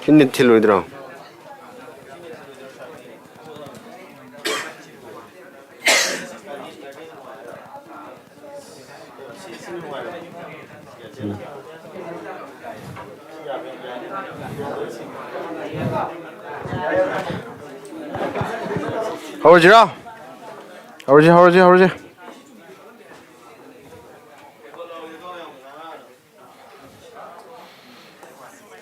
힌디 틸로이더라. 하우지라. 하우지.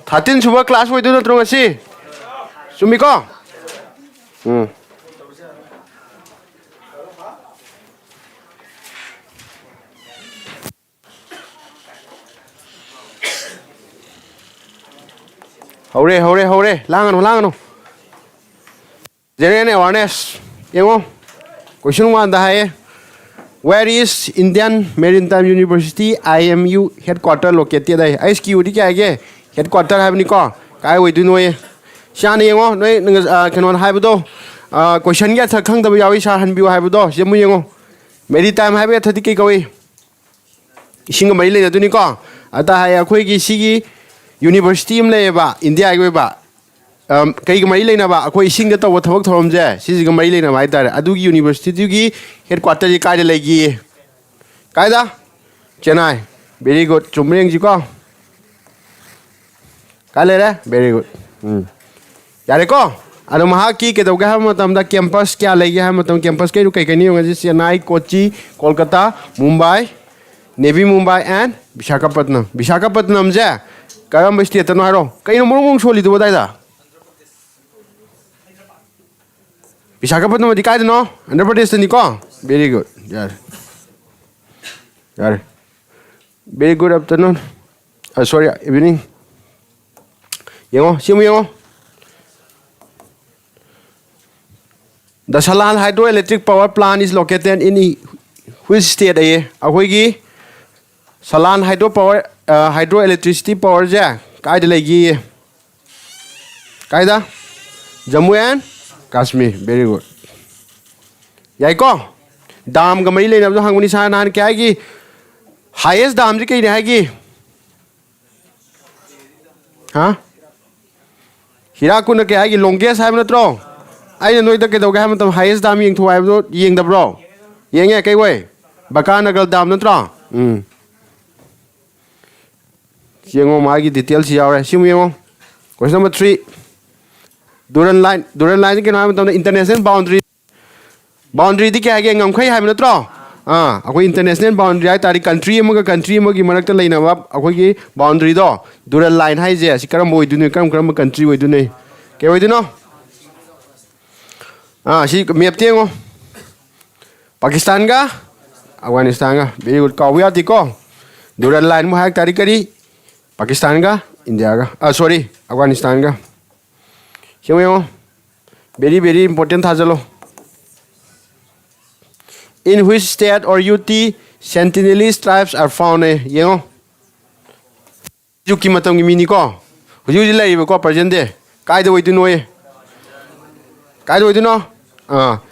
다tin suba class wo itu terus ngasi. Sumiko. Hore. Langan. General awareness. Yengo. Question 1 da hai. Where is Indian Maritime University IMU headquarter located? ISQ di kya hai? Headquarter hai ni ko. Kai wo du noi. Sha ni yengo noi kanon hai bu question ya thak khang da yawi sha han biu hai bu do. Jemu yengo. Maritime hai be thati ke koi. Ising mai le du ni ko. Ata hai akhoi gi sigi university am le ba India ge ba. Kai ga mai le na ba akhoi ising da taw thawak thorom je. Si ga mai le na mai tar. Adu gi university gi headquarter ji kai le gi. Kai da? Chennai. Very good. Chumreng ji ko. Kai le re? Very good. Yare ko? Ado mahaki ke dau ga ha matam da campus kya le gi ha matam campus ke ru kai kai ni yong ji Chennai, Kochi, Kolkata, Mumbai, Navy Mumbai and Visakhapatnam. Visakhapatnam je. Karam state no haro. Kai no mong soli du badai da. Visakhapatnam di kai no? Andhra Pradesh ni ko? Very good. Yare. Very good afternoon. Sorry, evening. Yengo, simu yengo. The Salan hydroelectric power plant is located in which state? Akhoi gi Salan hydroelectricity power ja kai de legi. Kai da? Jammu and Kashmir. Very good. Yai ko? Dam ga mai le na do hanguni sa nan kya gi highest dam ji kai ne hai gi? Ha? Hirakuna kya hai gi longest hai natro? Ai noi da ke do ga matam highest dam yeng thu hai do yeng da bro. Yeng ye kai wei. Bakanagal dam natro? Yengo ma gi details yaw re. Simu yengo. Question number 3. Duran line ke naam matam international boundary. Boundary di kya hai ngam khai hai natro? Akoi international boundary hai tari country ma gi marak ta leina ba akoi gi boundary do dural line hai je si karam moi du ne karam country voi du ne ke voi du no si map te ngo Pakistan ga Afghanistan ga very good ka wi ati ko dural line mo hai tari kari Pakistan ga India ga sorry Afghanistan ga siyo very important tha jalo. In which state or UT Sentinelese tribes are found? Yengo. Juki matam gi mini ko. Huju ji lai ko present de. Kai de woi du noi. Kai de woi du no.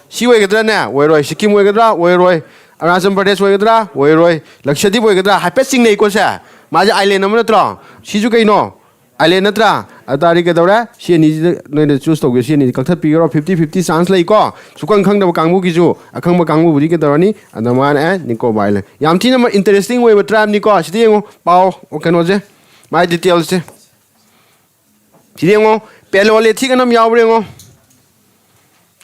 Si woi gadra na, woi roi Sikkim woi gadra, woi roi Arunachal Pradesh woi gadra, woi roi Lakshadweep woi gadra. Hype sing nei ko sa. Ma ja island am na tro. Si ju kai no. Island na tra. Atari ke dora si ni noi choose to ge si ni kaktat pi ro 50-50 chance lai ko. Sukang khang da kangbu gi ju akhang ba kangbu budi ke dorani Andaman and Nicobar Island. Yam thi na interesting way ba tribe ni ko si ngo pao o kano je. My details je. Si ngo Paleolithic nam yaw bre ngo.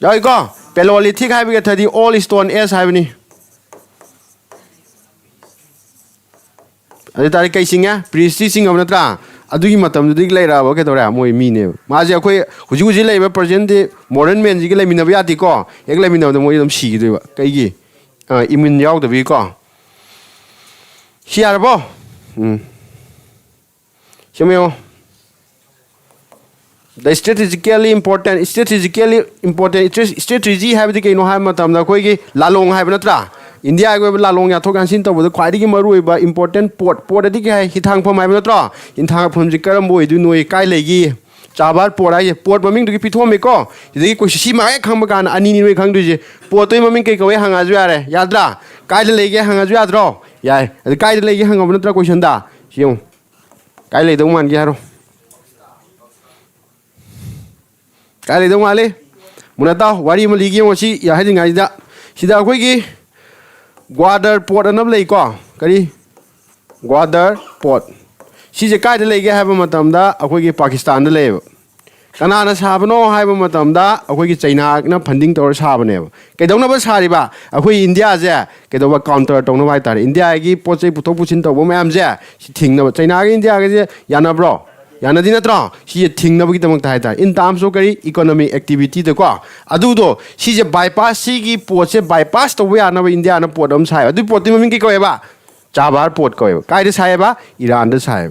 Yai ko Paleolithic hai bi ke thadi all stone age hai ni. Adi tari kai singa priestry sing am na tra. Adugi matam du lai ra ba ke dora moi mi ne ma je akhoi huji lai ba present de modern men ji ke lai min ba yati ko ek lai min da moi dum si gi ba kai gi immune yaw da bi ko si ar bo chemeo the strategically important strategy have the ke no ha matam da khoi gi lalong ha ba na tra India go lalong ya thokan sin to bu khwai gi maru ba important port adi ke hitang phom ai ba tro intang phom ji karam boi du noi kai le gi chabar port ai port maming du gi pithom me ko ji ko si ma ai khang ba kan ani ni noi khang du ji port toi maming kai ko hanga ju ya re yadra kai le ge hanga ju ya dro yai kai le ge hanga ba na tra question da siung kai le dong man gi haro Cái này đâu mà đi muốn là tao vài mà lý kia mà chị ya hay gì ngày đó chị đã quay cái water port anh nắm lấy co cái đi water port chị sẽ cái đấy lấy cái hai bên mà tầm đó ở quay cái Pakistan đấy lấy cái nào nó sao nó hai bên mà tầm đó ở quay cái China nó funding tàu sao bên này cái đó nó vẫn sao đi ba ở quay India chứ cái đó là counter tàu nó vai ta India cái port chế phụ thuộc tàu bom em chứ thỉnh nó China cái India cái gì ya na bro yana di natra si thing na bagi tamang tai tai in terms of kari economic activity de kwa adu do si je bypass si gi port se bypass to we ana India na port am sai adu port mi ki ko ba Chabar port ko kai de sai ba Iran de sai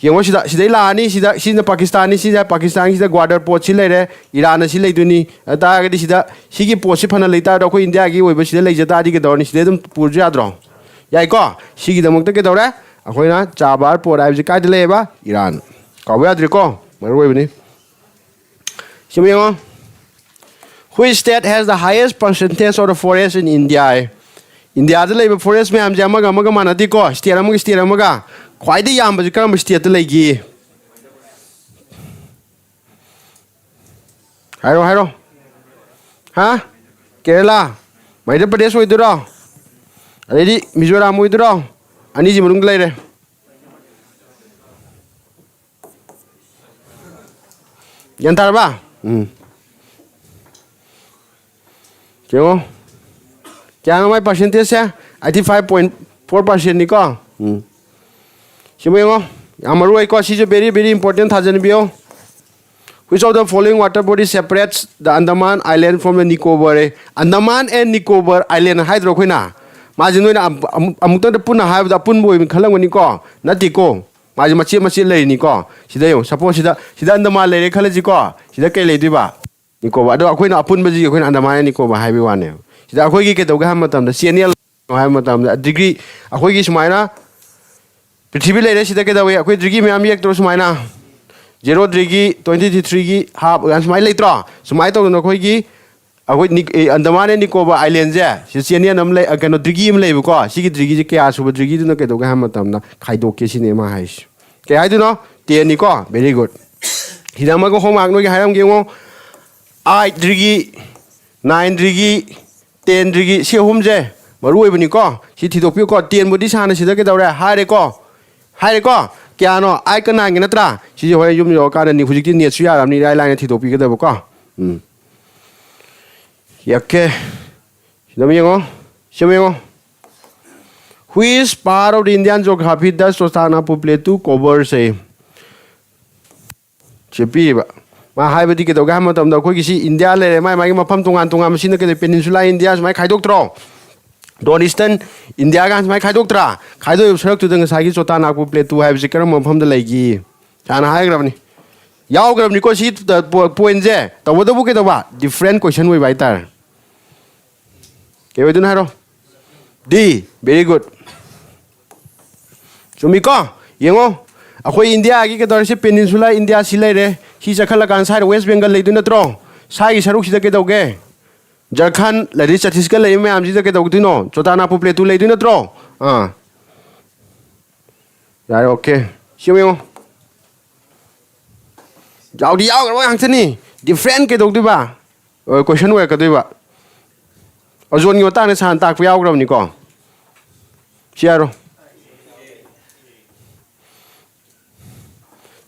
yengo sida la ni sida Pakistan ni sida Pakistan sida border port si le re Iran si le du ni ta ga di sida si gi port si phana le ta do ko India gi oi ba sida le jata di ke do ni sida dum pur ja dro yai ko si gi damok te ke do re akoi na Chabar port ai ji kai de le ba Iran Kau bayar driko, maru ini. Siapa yang? Which state has the highest percentage of the forest in India? India ada lagi forest में हम जामा गमा गमा नदी को state amaga. Kau ini yang berjaya kerana state lagi. Haro. Ha? Kerala. Madhya Pradesh itu dah. Ada di Mizoram itu dah. Ani je merung lagi. Yantar ba? Kyo? Kya ngamai percentage ya? 85.4% ni ko. Siapa yang? Amaru ko si very very important thajan bio. Which of the following water bodies separates the Andaman Island from the Nicobar? Andaman and Nicobar Island hydro ko na. Majinu na amutan de pun hai da pun boy khalang ni ko. Nati ko. Maji macam lagi ni ko. Sida yo. Suppose sida Andaman lagi kalau jiko. Sida kaya lagi ba. Niko ba. Ada aku nak apun baji aku nak Andaman niko ba hai biwan yo. Sida aku lagi kita uga ham matam. Senior ham matam. Degree aku lagi semai na. Pertibi lagi sida kita we. Aku degree me ambil terus semai na. 0 degree 23 degree half. Kan semai lagi terus. Semai tu aku lagi. Aku Andaman niko ba island je. Senior nam lagi. Kan degree me lagi buka. Sigi degree je kaya subuh degree tu nak kita uga ham matam na. Kaido kesi ni mah hai. Kaya itu no, tiada ni ko, very good. Hidang mago homework no kaya orang kau 8 drigi, 9 drigi, 10 drigi, si home je, baru ibu ni ko, si tidak piu ko, 10 budi sana si tak kita orang, hari ko, kaya no, ai kena ngin atra, si jauh jum jauh kan ni fujik ni suya, ramai rai lain tidak piu kita buka. Ya ke, siapa yang? Which part of the Indian geography does Sostana Pupletu cover say? Cepi ba. Ma hai badi kita gam matam da koi kisi India le mai mapam tungan mesin ke peninsula India mai khaidok tro. Don Eastern India kan mai khaidok tra. Khaido sarak tu deng sagi Sostana Pupletu hai bisi karam mapam da lagi. Chana hai gram ni. Yau gram ni ko si point je. Tawo da bu ke ba different question we baitar. Ke wedun haro. D very good. Cumi ko, yengo. Aku India lagi kita orang peninsula India silai re. Si cakap kan saya West Bengal lagi tu na tro. Saya saruk si kita oke. Jharkhand lagi Chhattisgarh lagi me amji kita oke tu no. Chotana Pupletu lagi tu na tro. Ya oke. Siapa yang? Jauh dia kalau yang sini different kita oke tu ba. Question we kita tu ba. Ozon kita ni santak piau kalau ni ko. Siapa?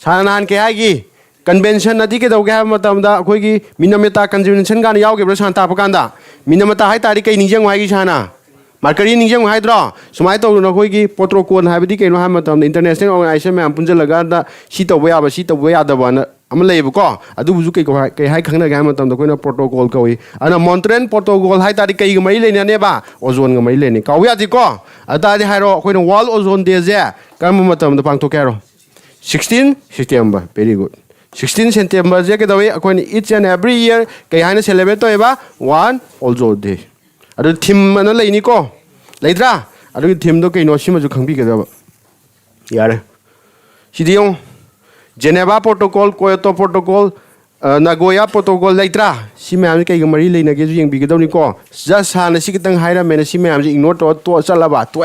Sanan ke hagi convention nadi ke dau ke ha matam da khoi gi minameta convention gan yaw ke bra san ta pakan da minameta hai tari kai ningjang wai gi sana markari ningjang hai dro sumai to no khoi gi protocol ha bidi ke no ha matam international organization me ampun laga da si to ya ba si to ya da ba na am lei bu ko adu bu ke kai hai khang na ga matam da koi na protocol ko wi ana Montreal protocol hai tari kai gi mai le ne ba ozone ga mai le ni ka wi ati ko ata di hai ro koi no wall ozone de je kam matam da pang to ke ro 16 September, very good. 16 September je kita we aku ni each and every year kaya hanya celebrate tu eba one also day. Ada theme mana lagi ni ko? Lagi tra? Ada theme tu kaya nosi maju kangpi kita ba. Yare. Sidiong Geneva Protocol, Kyoto Protocol, Nagoya Protocol lagi tra? Si macam kaya gemari lagi nak yang bikin tahu ni ko. Just hanya si kita hire mana si macam ignore tu salah ba tu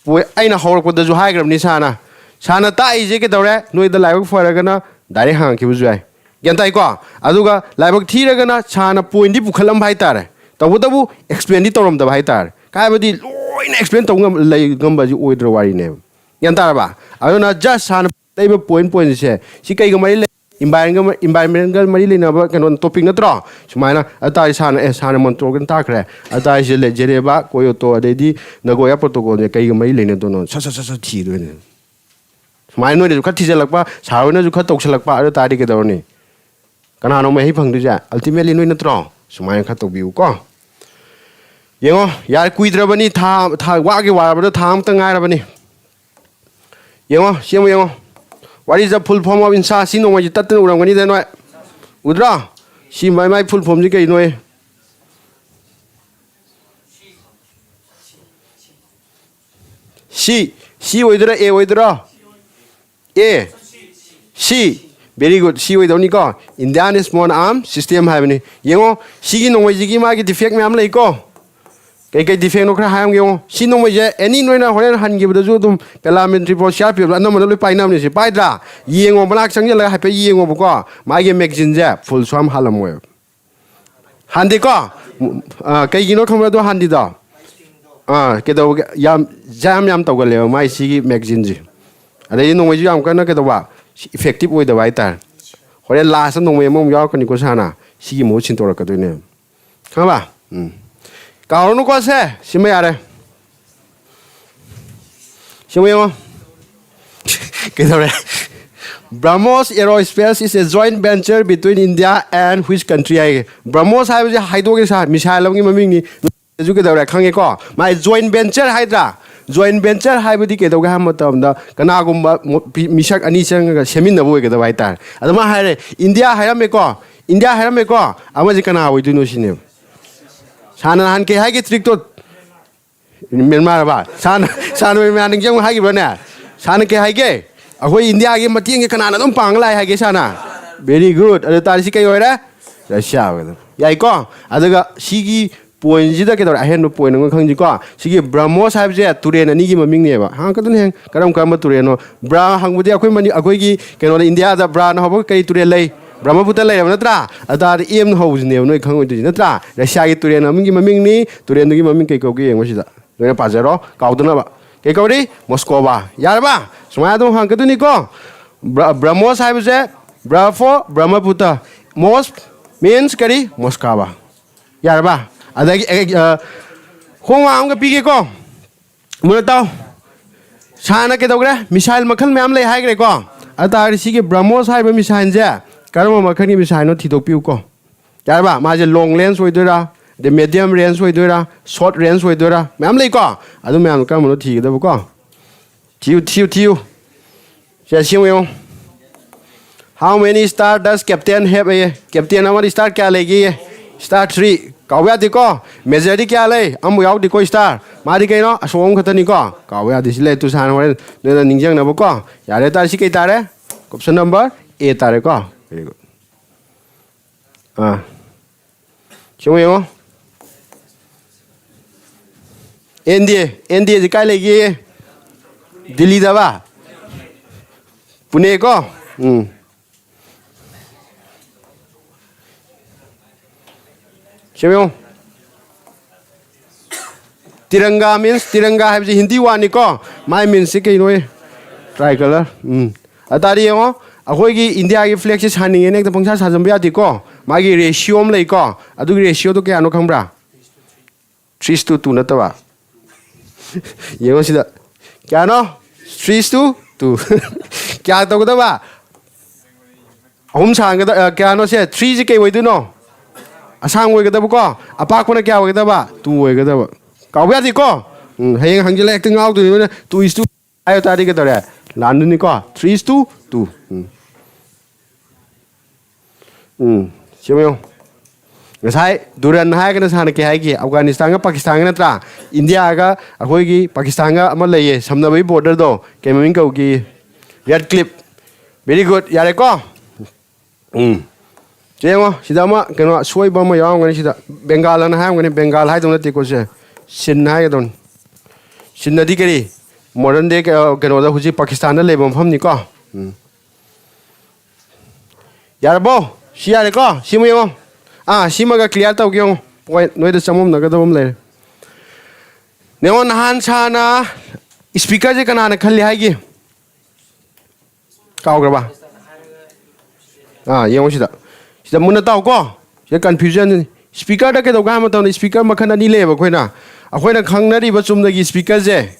Pui aina hawak pada juhai gram ni sana. Sana tak ije ke tahu re, noi dah lagi faham kan na, dari hang kibu jual. Gentai ko aduga laibak thiragana chana point di pukhalam bhai tar tabu explain di torom da bhai tar kai badi loina explain tongam lay gamba ji oidro wari ne gentar ba aduna just chana taiba point se si kai gamari environmental mari lena ba kanon topic na tro sumaina atai sana montro gan ta khre atai je le jere ba koyo to adedi nagoya protocol ne kai gamari lena to no sa thi do ne sumaina no de khat thi jalak ba sarona ju khat tok salak ba ado tari ke do ne kana no mai phang du ja ultimately no na tro sumaina khat tok biu ko yengo yar kuidra bani tha wa ge wa ba tha am ta ngai ra bani yengo semo yengo. What is the full form of insa? Si no ma jita tu orang ni deno. Udra. Si mai full form jika ino. Si udra udra. A. Si. Very good. Si udra ni ko. Indian small arm system hai ni. Yengo si no ma jiki ma ki defect me am lai ko. Cái defect nó khá hay không kêu xin nó bây giờ any nơi nào hỏi hành nghiệp đó chú tụm parliamentary procedure biểu là nó mà nó lấy bài năm này sẽ bài ra yên ngô mà chẳng như là hay phải yên ngô bữa mà cái magazine ra full swam halam ngồi hành đi có cái gì nó không ra đó hành đi đó cái đó jam tàu cái liệu mai xí magazine gì ở đây nó mới jam cái nó cái đó bảo effective way đó vậy ta hỏi là sao nó mới mong giáo cái này có sao nào xí mỗi chuyện tôi cái đó này không ba Kau nu kuasa, siapa ada? Siapa yang? Kita ada. BrahMos Aerospace is a joint venture between India and which country? BrahMos hai baju hai dua ke sah, misal lagi mami ni. Juga kita ada khange ko. My joint venture hai dah. Joint venture hai baju kita ada ham matam dah. Karena aku misak ani sang semin dah boleh kita baik tar. Ada mah hai India hai ram ko. India hai ram ko. Ama jika na awal itu no sini. Sana han ke hai ke trick to Myanmar ba sana Myanmar ning jang hai ke bana sana ke hai ke akoi India ke matiang ke kana dom pang lai hai ke sana very good ada tari si kai oira Russia ga yai ko adaga sigi point ji da ke dor ahen point ngong khang ji ko sigi BrahMos hai je turen ani gi maming ne ba ha ka dun heng karam kam turen no bra hang budi akoi mani akoi gi ke no India da bra no hobo kai turen lai Brahmaputra lai natra ada em ho ne no khang oi natra Russia gi turen aming gi maming ni turen gi maming kai ko gi ngo si da no pa zero ka udna ba kai ko ri Moscow ba yar ba sumaya do hang ka dun ni ko BrahMos hai je bra for Brahmaputra Mos means kari Moscow ba yar ba ada hong ang ga pi ge ko mo ta sana ke dogre missile makhal myam lai hai gre ko ada ri si ge BrahMos hai ba missile je Karma makan ni bisa no tidak piu ko. Jadi apa? Macam long range way dora, the medium range way dora, short range way dora. Macam lagi ko. Adu macam kan mana tiga dah buka. Tiu. Saya siapa yang? How many star does captain have? Captain nama star kya lagi? Star 3. Kau ya diko. Majority kya lagi? Amu yau diko star. Mari kau no. Asal kata ni ko. Kau ya di sini tu sana orang. Nela ningjang na buka. Ya ada tadi sikit tare. Option number A tare ko. Very good. Siapa yang? India jika lagi Delhi dah ba? Pune ko? Siapa yang? Tiranga means tiranga hai Hindi wani ko. My means sikit inoy. Tricolor. Atari yang akoi gi India gi flag se haning ene ta pangsa sajam bya di ko magi ratio am lei ko adu ratio to kya no khambra 3:2 na ta ba yengo sida kya no 3:2 kya to ko ba hom sang ga kya no se 3 ji ke wei du no asang wei ga da ko apak ko na kya wei ga da ba 2 wei ga da ba ka bya di ko hayeng hang ji le ek ngau tu 2:2 ayo ta di ga da re lan ni ko 3:2 siapa yang? Ngasai duran hai kan sana ke hai ki Afghanistan ka Pakistan na tra India ka akoi ki Pakistan ka amal lai samna bai border do ke maming kau ki red clip very good yare ko jemo sida ma keno soi ba ma yaw ngani sida Bengal na hai ngani Bengal hai dong te ko se sin hai don sin na di keri modern day keno da huji Pakistan na le bom pham ni ko Yarabo, Shiareko, Shimo, Shimaga clear Tokyo, point, no, the Samum Nagadom later. Neon Hansana, speaker, you can an a Kalihagi. Kaugraba. Yoshida. The Munatauko, the confusion. Speaker, the Gamaton, speaker Makanani Leva, Quena. A when a Kangnari, but some the speakers there.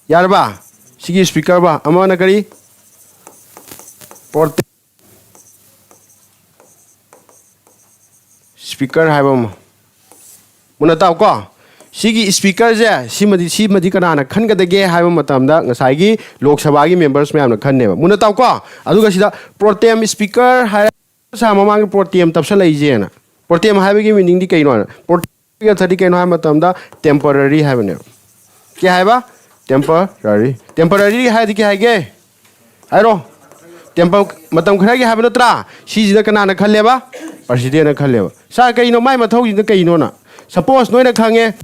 Yarba, she is speaker, Amanakari. Port speaker, have Munatauko. Sigi speaker there, Simadi Kanana, Kanga the gay have Matamda, Nasagi, Lok Sabagi members may have a Kaneva. Munatauko, Adugashida, Protem speaker, Samamang Portium Tapsala. Portium having meaning the Kaino. Portium 30 Kano Matamda, temporary having. Kiava? Temporary. Temporary had the Kage. I don't. Tempo Matam Kragi have a tra. She's the Kanana Kaleva, or she didn't Kaleva. Saka, you know, my Matogi the Kainona. Suppose no Kange.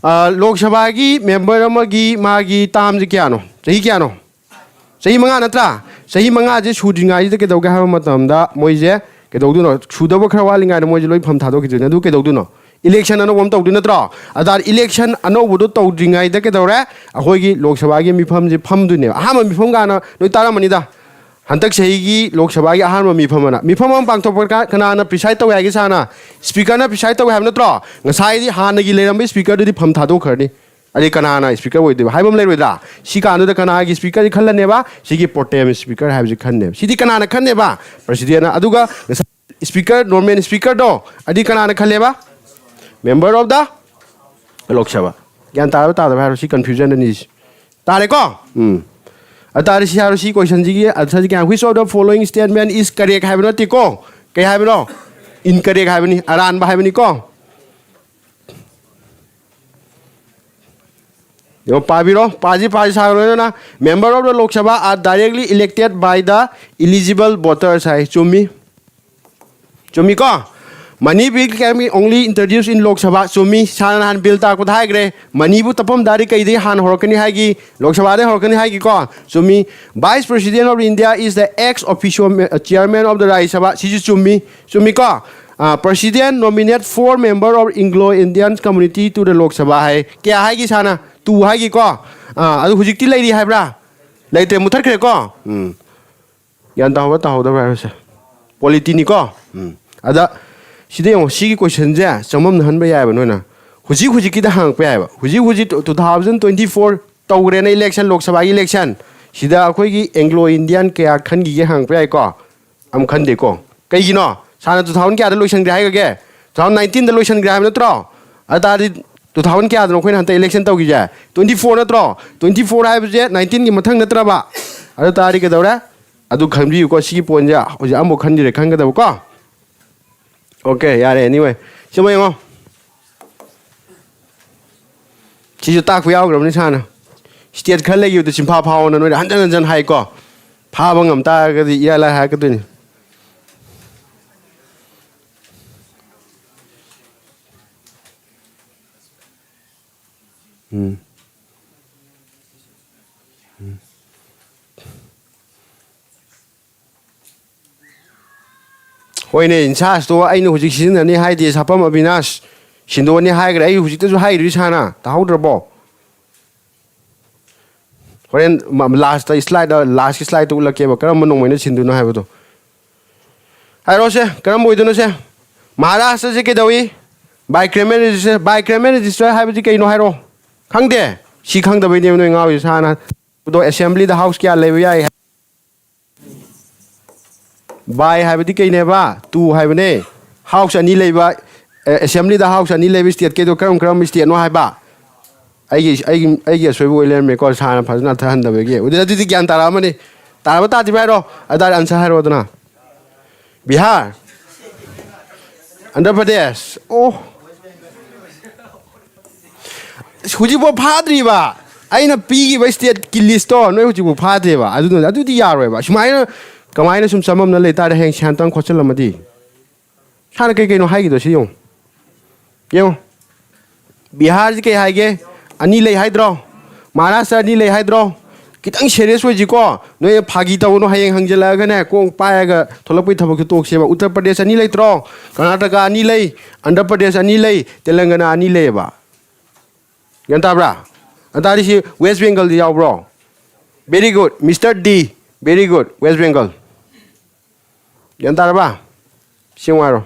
Lok Sabagi, member Magi, Tam the Kiano, Sahikiano. Say Manganatra, say Mangaji shooting I the Kedoga Matamda, Moise, Kedoduno, Shudova Krawaling and Mojolo from Tadoki, Kedoduno. Election and one to do not draw. At that election, I know would to drink I the Kedora, a Hogi, Lok Sabagi, me pum the pum do near. Hammer me from Ghana, no Taramanida. Hantak Shagi, Lok Sabagi, Hammer me pumana. Me pum bank to Kanana, Pisito Agisana. Speaker na Pisito have no draw. Nasai, Hanagi Lambe, speaker to the Pumtado Kurdi. Ali Kanana, speaker with the Hibam Lerida. She can do the Kanagi speaker, the Kalaneva, she give Portem speaker, have the Kanev. She the Kanana Kaneva, President Aduga, speaker, Norman speaker do. Adi Kanana Kaleva, member of the Lok Sabha. Gantara, she confusion and is Tareko. Atari Harushi question Atari, which of the following statement is correct? Have not Tico, K have no incorrect have any Aran by have any call. Your Pabiro, Paji member of the Lok Sabha are directly elected by the eligible voters. Chumi Chumiko. Money bill can be only introduced in Lok Sabha. Chumi Sanan Bill Takut Hagre. Money but upon Darika Han Horkani Hagi, Lok Sabha Horkani Hagi ko. Chumi, Vice President of India is the ex official chairman of the Rajya Sabha. Chumi Chumiko. President nominate 4 members of Anglo-Indian community to the Lok Sabha. Hai kya hagi sana? Tu hagi ko. Adu hujikti lady hai bra. Later mutar kre ko. Yan tahu da bra. Politini ko. Ada Shide Shiki question there. Some Han Bayabana. Huji the Hang Payaba. Huji 2024 Tauren election, Lok Sabha election. Shida Kogi Anglo-Indian Kaya Kangi Hang Payako. Am Kandeko. Kayino. Sana 2000 Kia the Lucian Grahage. 2019 the Lucian Graham no draw. Atari 2000 Kia no Queen Hunter election Togija. 24 no draw. 24 I was yet 19 Matang the Traba. Atari Gadora. Adu Kambi, you got Shiki Ponja. Amo Kandi Kanga the Waka. Okay, yeah, anyway. So, my she's a talk we out of this Hannah. State color you the Chimpa power and 100 and high go. Pavangam Tag the Yala Hackatun. When in charge to I know which is any high this happen of Vinas. She know any high grade which is high Rishana, the holder ball. When last slide to look at Karaman when it's in do not have it. I don't say, Karambo don't say. Mara says a getaway. By criminal destroy have the Kano Hero. Hang there. She hung the video knowing how is Hannah to assembly the house care levy. By have the Neva, 2 have a house and labor assembly the house and levy state Kato Kram State no haba. I guess we will learn because Hannah has not hand away. We did the Gantaramani. Tarabata Tibero, Adar and Saharodana. Bihar. Andhra Pradesh. Oh. Hujibo Padriva. I know piggy by state Kilisto, no Hujibo Padriva. I don't know. I do the Yareva. Shmina, come some of the later hang Shantan Cochalamadi. Hanaka no Hagi the Sion. Yo. Bihar Hage, Anile Hydro. Marasa Nile Hydro. kitang serious way jiko no ye phagi taw no hayeng hangjela ga ne kong pa ga tholapui thabak tok seba Uttar Pradesh ani lei tro Karnataka ani lei Andhra Pradesh ani lei Telangana ani lei ba yan ta bra atari si West Bengal yaw bro very good Mr. D very good West Bengal yan ta ba singwaro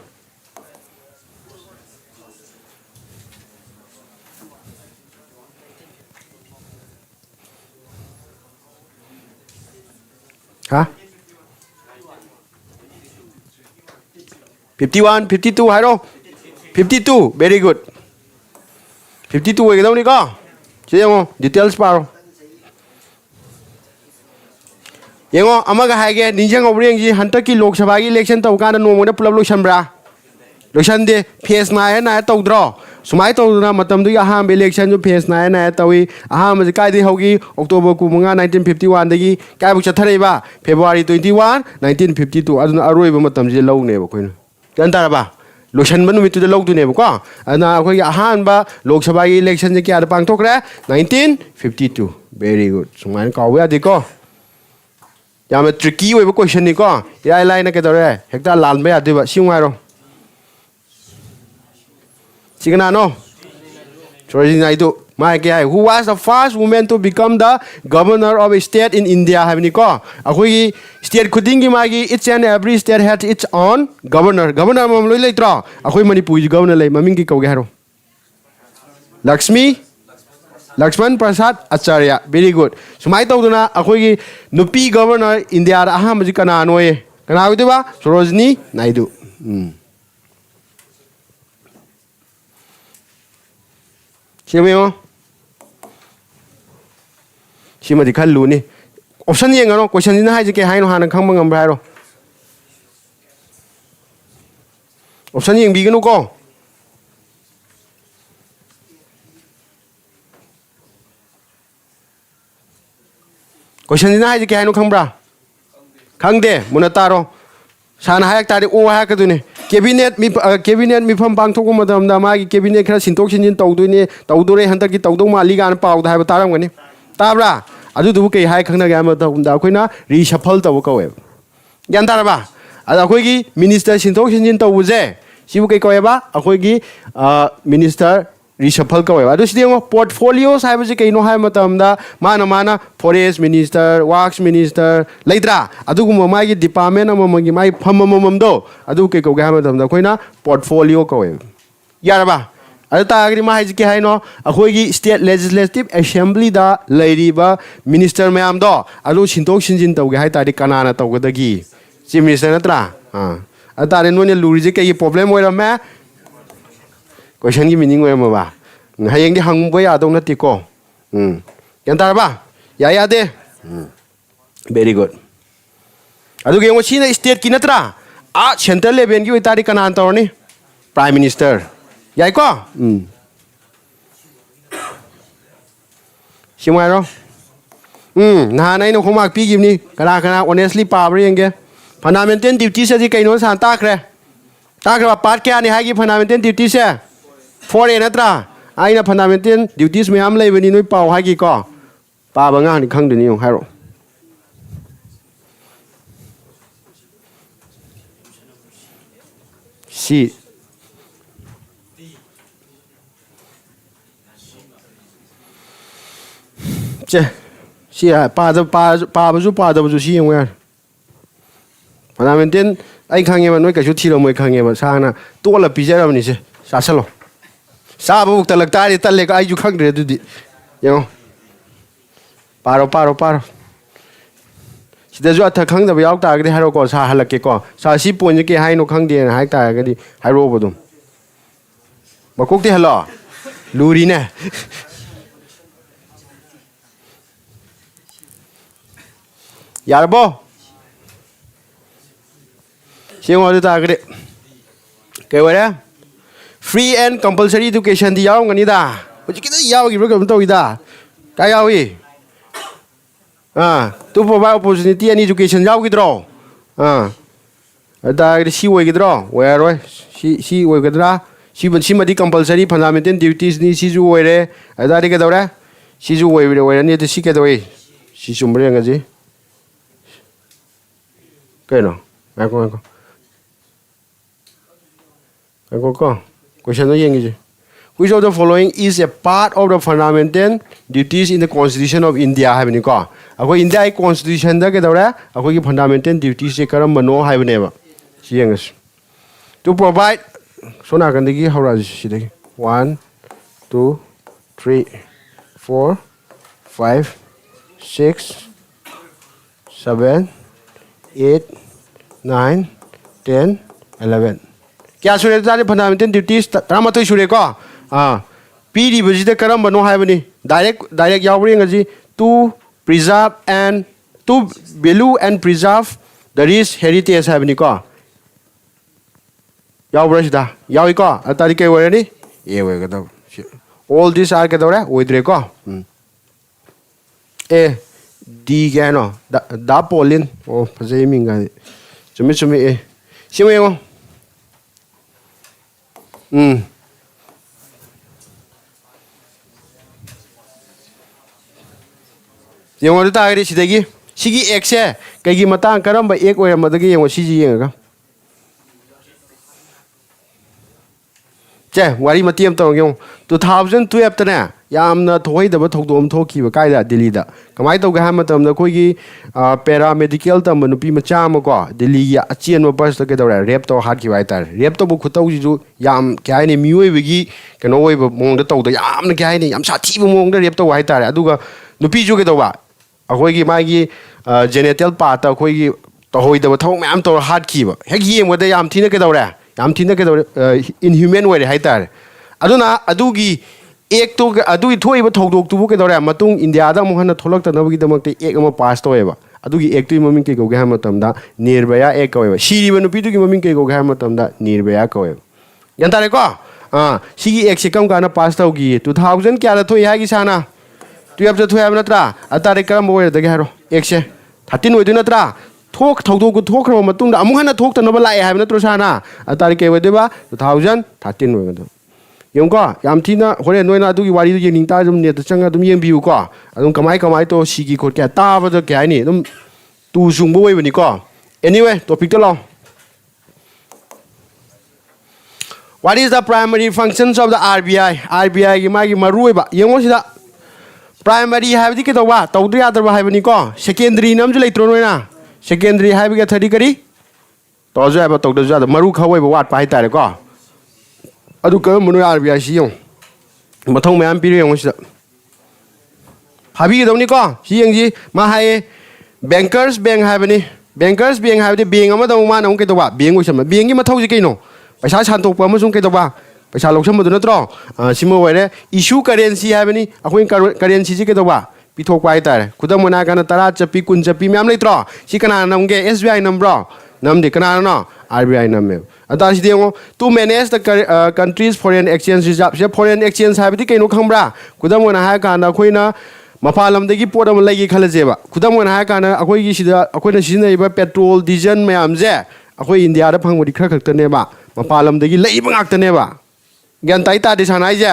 Huh? 51, 52 hai đâu? 52, very good. 52 cái đâu đi có? Chứ không? Details bao. Yang ngo amaga hai ge ninjang obreng ji hantaki Lok Sabha gi election tau kana no mo na pulap lokshan bra. Lokshan de phase na tau draw. Sumai tau na matam du ya ham election ju phase na tawi aham ji kai di hogi October ku manga 1951 dagi kai bu chathare ba February 21 1952 aduna aroi ba matam ji low ne ba koina. Kan ta ba lokshan ban mi tu de low tu ne ba ko ana khoi ahan ba Lok Sabha gi election ji kya da pang thok ra 1952 very good sumai ka wa di ko yam tricky we ba question ni ko ya lai na ke dore hekta lan ba ya de ba siung ai ro Signano. Sorry, Naidu. My guy, who was the first woman to become the governor of a state in India? Have you got? Akui state kudingi magi. Each and every state had its own governor. Governor mamloi leitra. Akui Manipur governor le mamingi kau geharo. Lakshman Prasad Acharya. Very good. So my tauduna akui nupi governor India aham maji kana anoye. Kana itu ba? Sarojini Naidu. Siapa Siapa di kalu ni option yang ano question ini hai je ke hai no hanan khang mangam brai ro option yang bigan ko question ini hai je ke hai no khang bra khang de munataro sana hai tari o hai ka tu ni cabinet mi pham bang thok ma dam da ma gi cabinet khara sintok sin tau du ni tau du re hantar ki tau do ma li gan pau da hai ba taram gani tabra adu du ke hai khang na ga ma da khoina reshuffle taw ko we yan tar ba ada khoi gi minister sintok sin tau bu je sibu ke ko ba akhoi gi minister reshuffle ko we adu sideng portfolios hai ba je ke no hai ma tam da mana forest minister works minister leidra adu gu ma gi department ma gi mai pham mam do adu ke ko ga ma tam da khoina portfolio ko we yar ba adu ta agri ma hai je ke hai no akhoi gi state legislative assembly da leiri ba minister mayam do adu sintok sinjin taw ge hai ta ri kana na taw ga da gi chief minister na tra ata re no ne luri je ke problem oi ra ma question gi meaning oi ma ba hayeng di hang boy adong na ti ko yan tar ba ya de very good adu ge ngo china state ki natra central level gi oi ta ri kana tor ni prime minister yai ko simai ro na nai no khomak pi gi ni kana honestly pa bra yeng ge fundamental duty se ji kai no san ta kre ba part kya ni hai gi fundamental duty se 4A natra aina fundamental duties mayam lei bani noi pau hai gi ko pa ba nga ni khang de ni yong hai ro si che si pa ba ju si yong ya fundamental ai khang ye ba noi ka ju thi lo moi khang ye ba sa na to la pi ja ra ni se sa salo sa bu ta lagta ri tal le ka ai ju khang de du di yo paro sida ju atha khang da ba yaw ta ga de haro ko sa halak ke ko sa si pon je ke hai no khang de na hai ta ga di hai ro bo dum ba kok ti halo luri ne yar bo siang wa ta ga de ke wa re free and compulsory education di yaw ngani da hoji ki da yaw gi ro to da ka yaw yi to provide opportunity and education yaw gi dro da si wo gi dro we ro si wo gi dra si ma di compulsory fundamental duties ni si ju wo re da ri ga da re si ju wo re ni de si ke do yi si chumbre ngaji no ngako question no yengi which of the following is a part of the fundamental duties in the constitution of India habni ko ako India constitution da ke dawra ako ki fundamental duties se karam bano habne ba si yengas to provide sona kan degi hawra si degi 1 2 3 4 5 6 7 8 9 10 11 क्या सुरे तारे fundamental duties तरामतोय सुरे को पीरी बजिदे करम बनो हायबनी direct यावरी ngजी to preserve and to value and preserve the rich heritage हायबनी को यावरसिदा यावी को तारी के वरनी ए वेगदा ऑल दिस आर के दौरे ओइद्रे को ए डी गनो दा पोलिन ओ फजे मिंगा चुमी ए सिमेयो yengo ta gari sidagi sigi x se kaigi matang karamba ek oiramadagi yengo sigi yenga che wari matiem to yengo 2012 tane yamna thoi da thodom thoki ba kai da Delhi da kamai to ga hamatam da koi gi paramedical tam nupi macha ma ko Delhi ya achien ma bus to ke da rap to hat ki wai tar rap to bu khutau ji ju yam kai ne mioi bi gi kano oi ba mong da to da yam na kai ne yam sa thi bu mong da rap to wai tar adu ga nupi ju ke da ba akoi gi mai gi genital part ta koi gi to hoi da thong mam to hat ki ba hek yem ga da yam thi na ke da yam thi na ke da inhuman way hai tar aduna adu gi एक तो अदुई थोइबा थौदोक तुबु के दौरे मतुंग India दा मोहन थोलक तनबगी दमकते एक अमा पास तोएबा अदुगी एक तुई ममिंग के गोगे हमतमदा निर्भया एक कवेबा सिरिबा नुपी दुगी ममिंग के गोगे हमतमदा निर्भया कवेबा यंतारे को सिगी एक से कम काना पास तौगी 2000 क्या दा थोइ हागी साना 12 दा थोइ हाब नत्रा अतारे करम बोय दगे हारो एक से 13 ओइदु नत्रा थोक थौदोक थोखरो मतुंग दा अमुहन थोक तनबा लाए हाब नत्रो साना अतारे के वदेबा 2013 ओइगदो यंको याम थीना होरे नोइना दुगी वारी दु येनिंग ता जुम नेट चंगा दुम यें बिउ को अदुम कमाई तो सिगी खोट क्या ताब द क्या नि दुम तू सुंगबो वइबनि को एनीवे टॉपिक तो लाओ what is the primary functions of the RBI की मागी मरुइबा यंगो सिदा प्राइमरी हाबिदि के तवा तौद्रि यादरबा हाबिनि को सेकेंडरी नमजु लेत्रो नोइना सेकेंडरी हाबि के थर्डी करी तोजु हाबा तौदजु याद मरु खवइबा वाट पाइ तारे को अदु क मनु आरबीआई सि यं मथौं मयाम पिरे यं सिदा हाबि के दौनि को सि यंगजि मा हाय बैंकर्स बैंक हाबनि बैंकर्स बैंक हाबदि बैंक अमा दौ मा नौ के दवा बैंक ओइसम बैंक gi मथौ जि कइनो पैसा सानतोकपा अमसुं के दवा पैसा लौसम मदु नत्रो सिमो वरे इशू करेंसी हाबनि अखोइ करेंसी जि के दवा पिथोकपा हाय तारे खुदम मना काना 10 चपी 20 चपी म्याम लेत्रो सि कना नमगे एसबीआई नंब्रो नमदि कना न आरबीआई नमे अदासि देंगो to manage the country's foreign exchange reserve से फॉरेन एक्सचेंज हाबदि कइनो खंब्रा खुदम मना हाय काना अखोइना मपालमदगी पोट अम लैगी खलजेबा खुदम मना हाय काना अखोइगी सिदा अखोइना सिजनैबा पेट्रोल डीजल मयाम जे अखोइ इंडिया दा फंगबदि खर खक्तनेबा मपालमदगी लैबा ngaktaनेबा ग्यान ताई तादि सानाय जे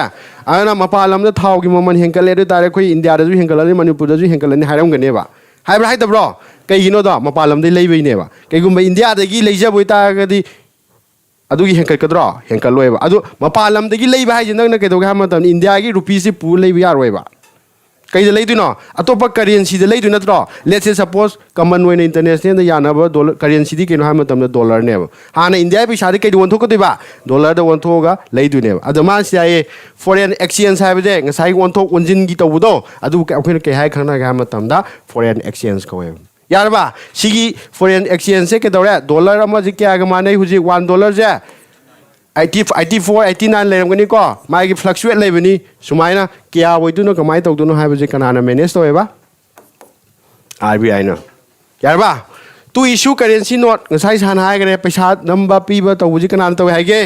आना मपालमदा थावगी ममन हेंकले दे तारे अखोइ इंडिया दा जु हेंकलनि मणिपुर दा जु हेंकलनि हायरमगनेबा हायब्रा हायदब्रो कईगिनो दा मपालमदि लैबैनेबा कईगुम्बा इंडिया दगी लैजबोय तागदि अदुगी हेंकलकद्रो हेंकलोयबा अदु मपालमदगी लैबा हायजे नंगना केदोगे हमतन इंडिया गी रुपीस पू लैबा यारोयबा कईदे लैदुनो अतोपा करेंसी दे लैदु नत्रो let's say suppose common way international दा यानाबा डॉलर करेंसी दी केनो हमतन डॉलर नेबा हाना इंडिया पैसा दे कईदो वंथोकदिबा डॉलर दा वंथोगा लैदुनेबा अदु मानसि आए फॉरेन एक्सचेंज हायबदे ngasai वंथोक वंजिन गी तौबदो अदु अखोइना के हाय खंगना गा हमतन दा फॉरेन एक्सचेंज कोय यारबा सिगी फॉरेन एक्सचेंज से के दौरे डॉलर अमा जे क्या गा मानै हुजि $1 जे 84 89 लेरमगनी को मागी फ्लक्चुएट लेबनी सुमाइना क्या वइदुनो कमाय तौदुनो हायबजे कनाना मैनेज तोएबा आरबीआई न यारबा to issue currency note ngasai सान हायगरे पैसा नंबा पीबा तौबुजि कनाना तोय हायगे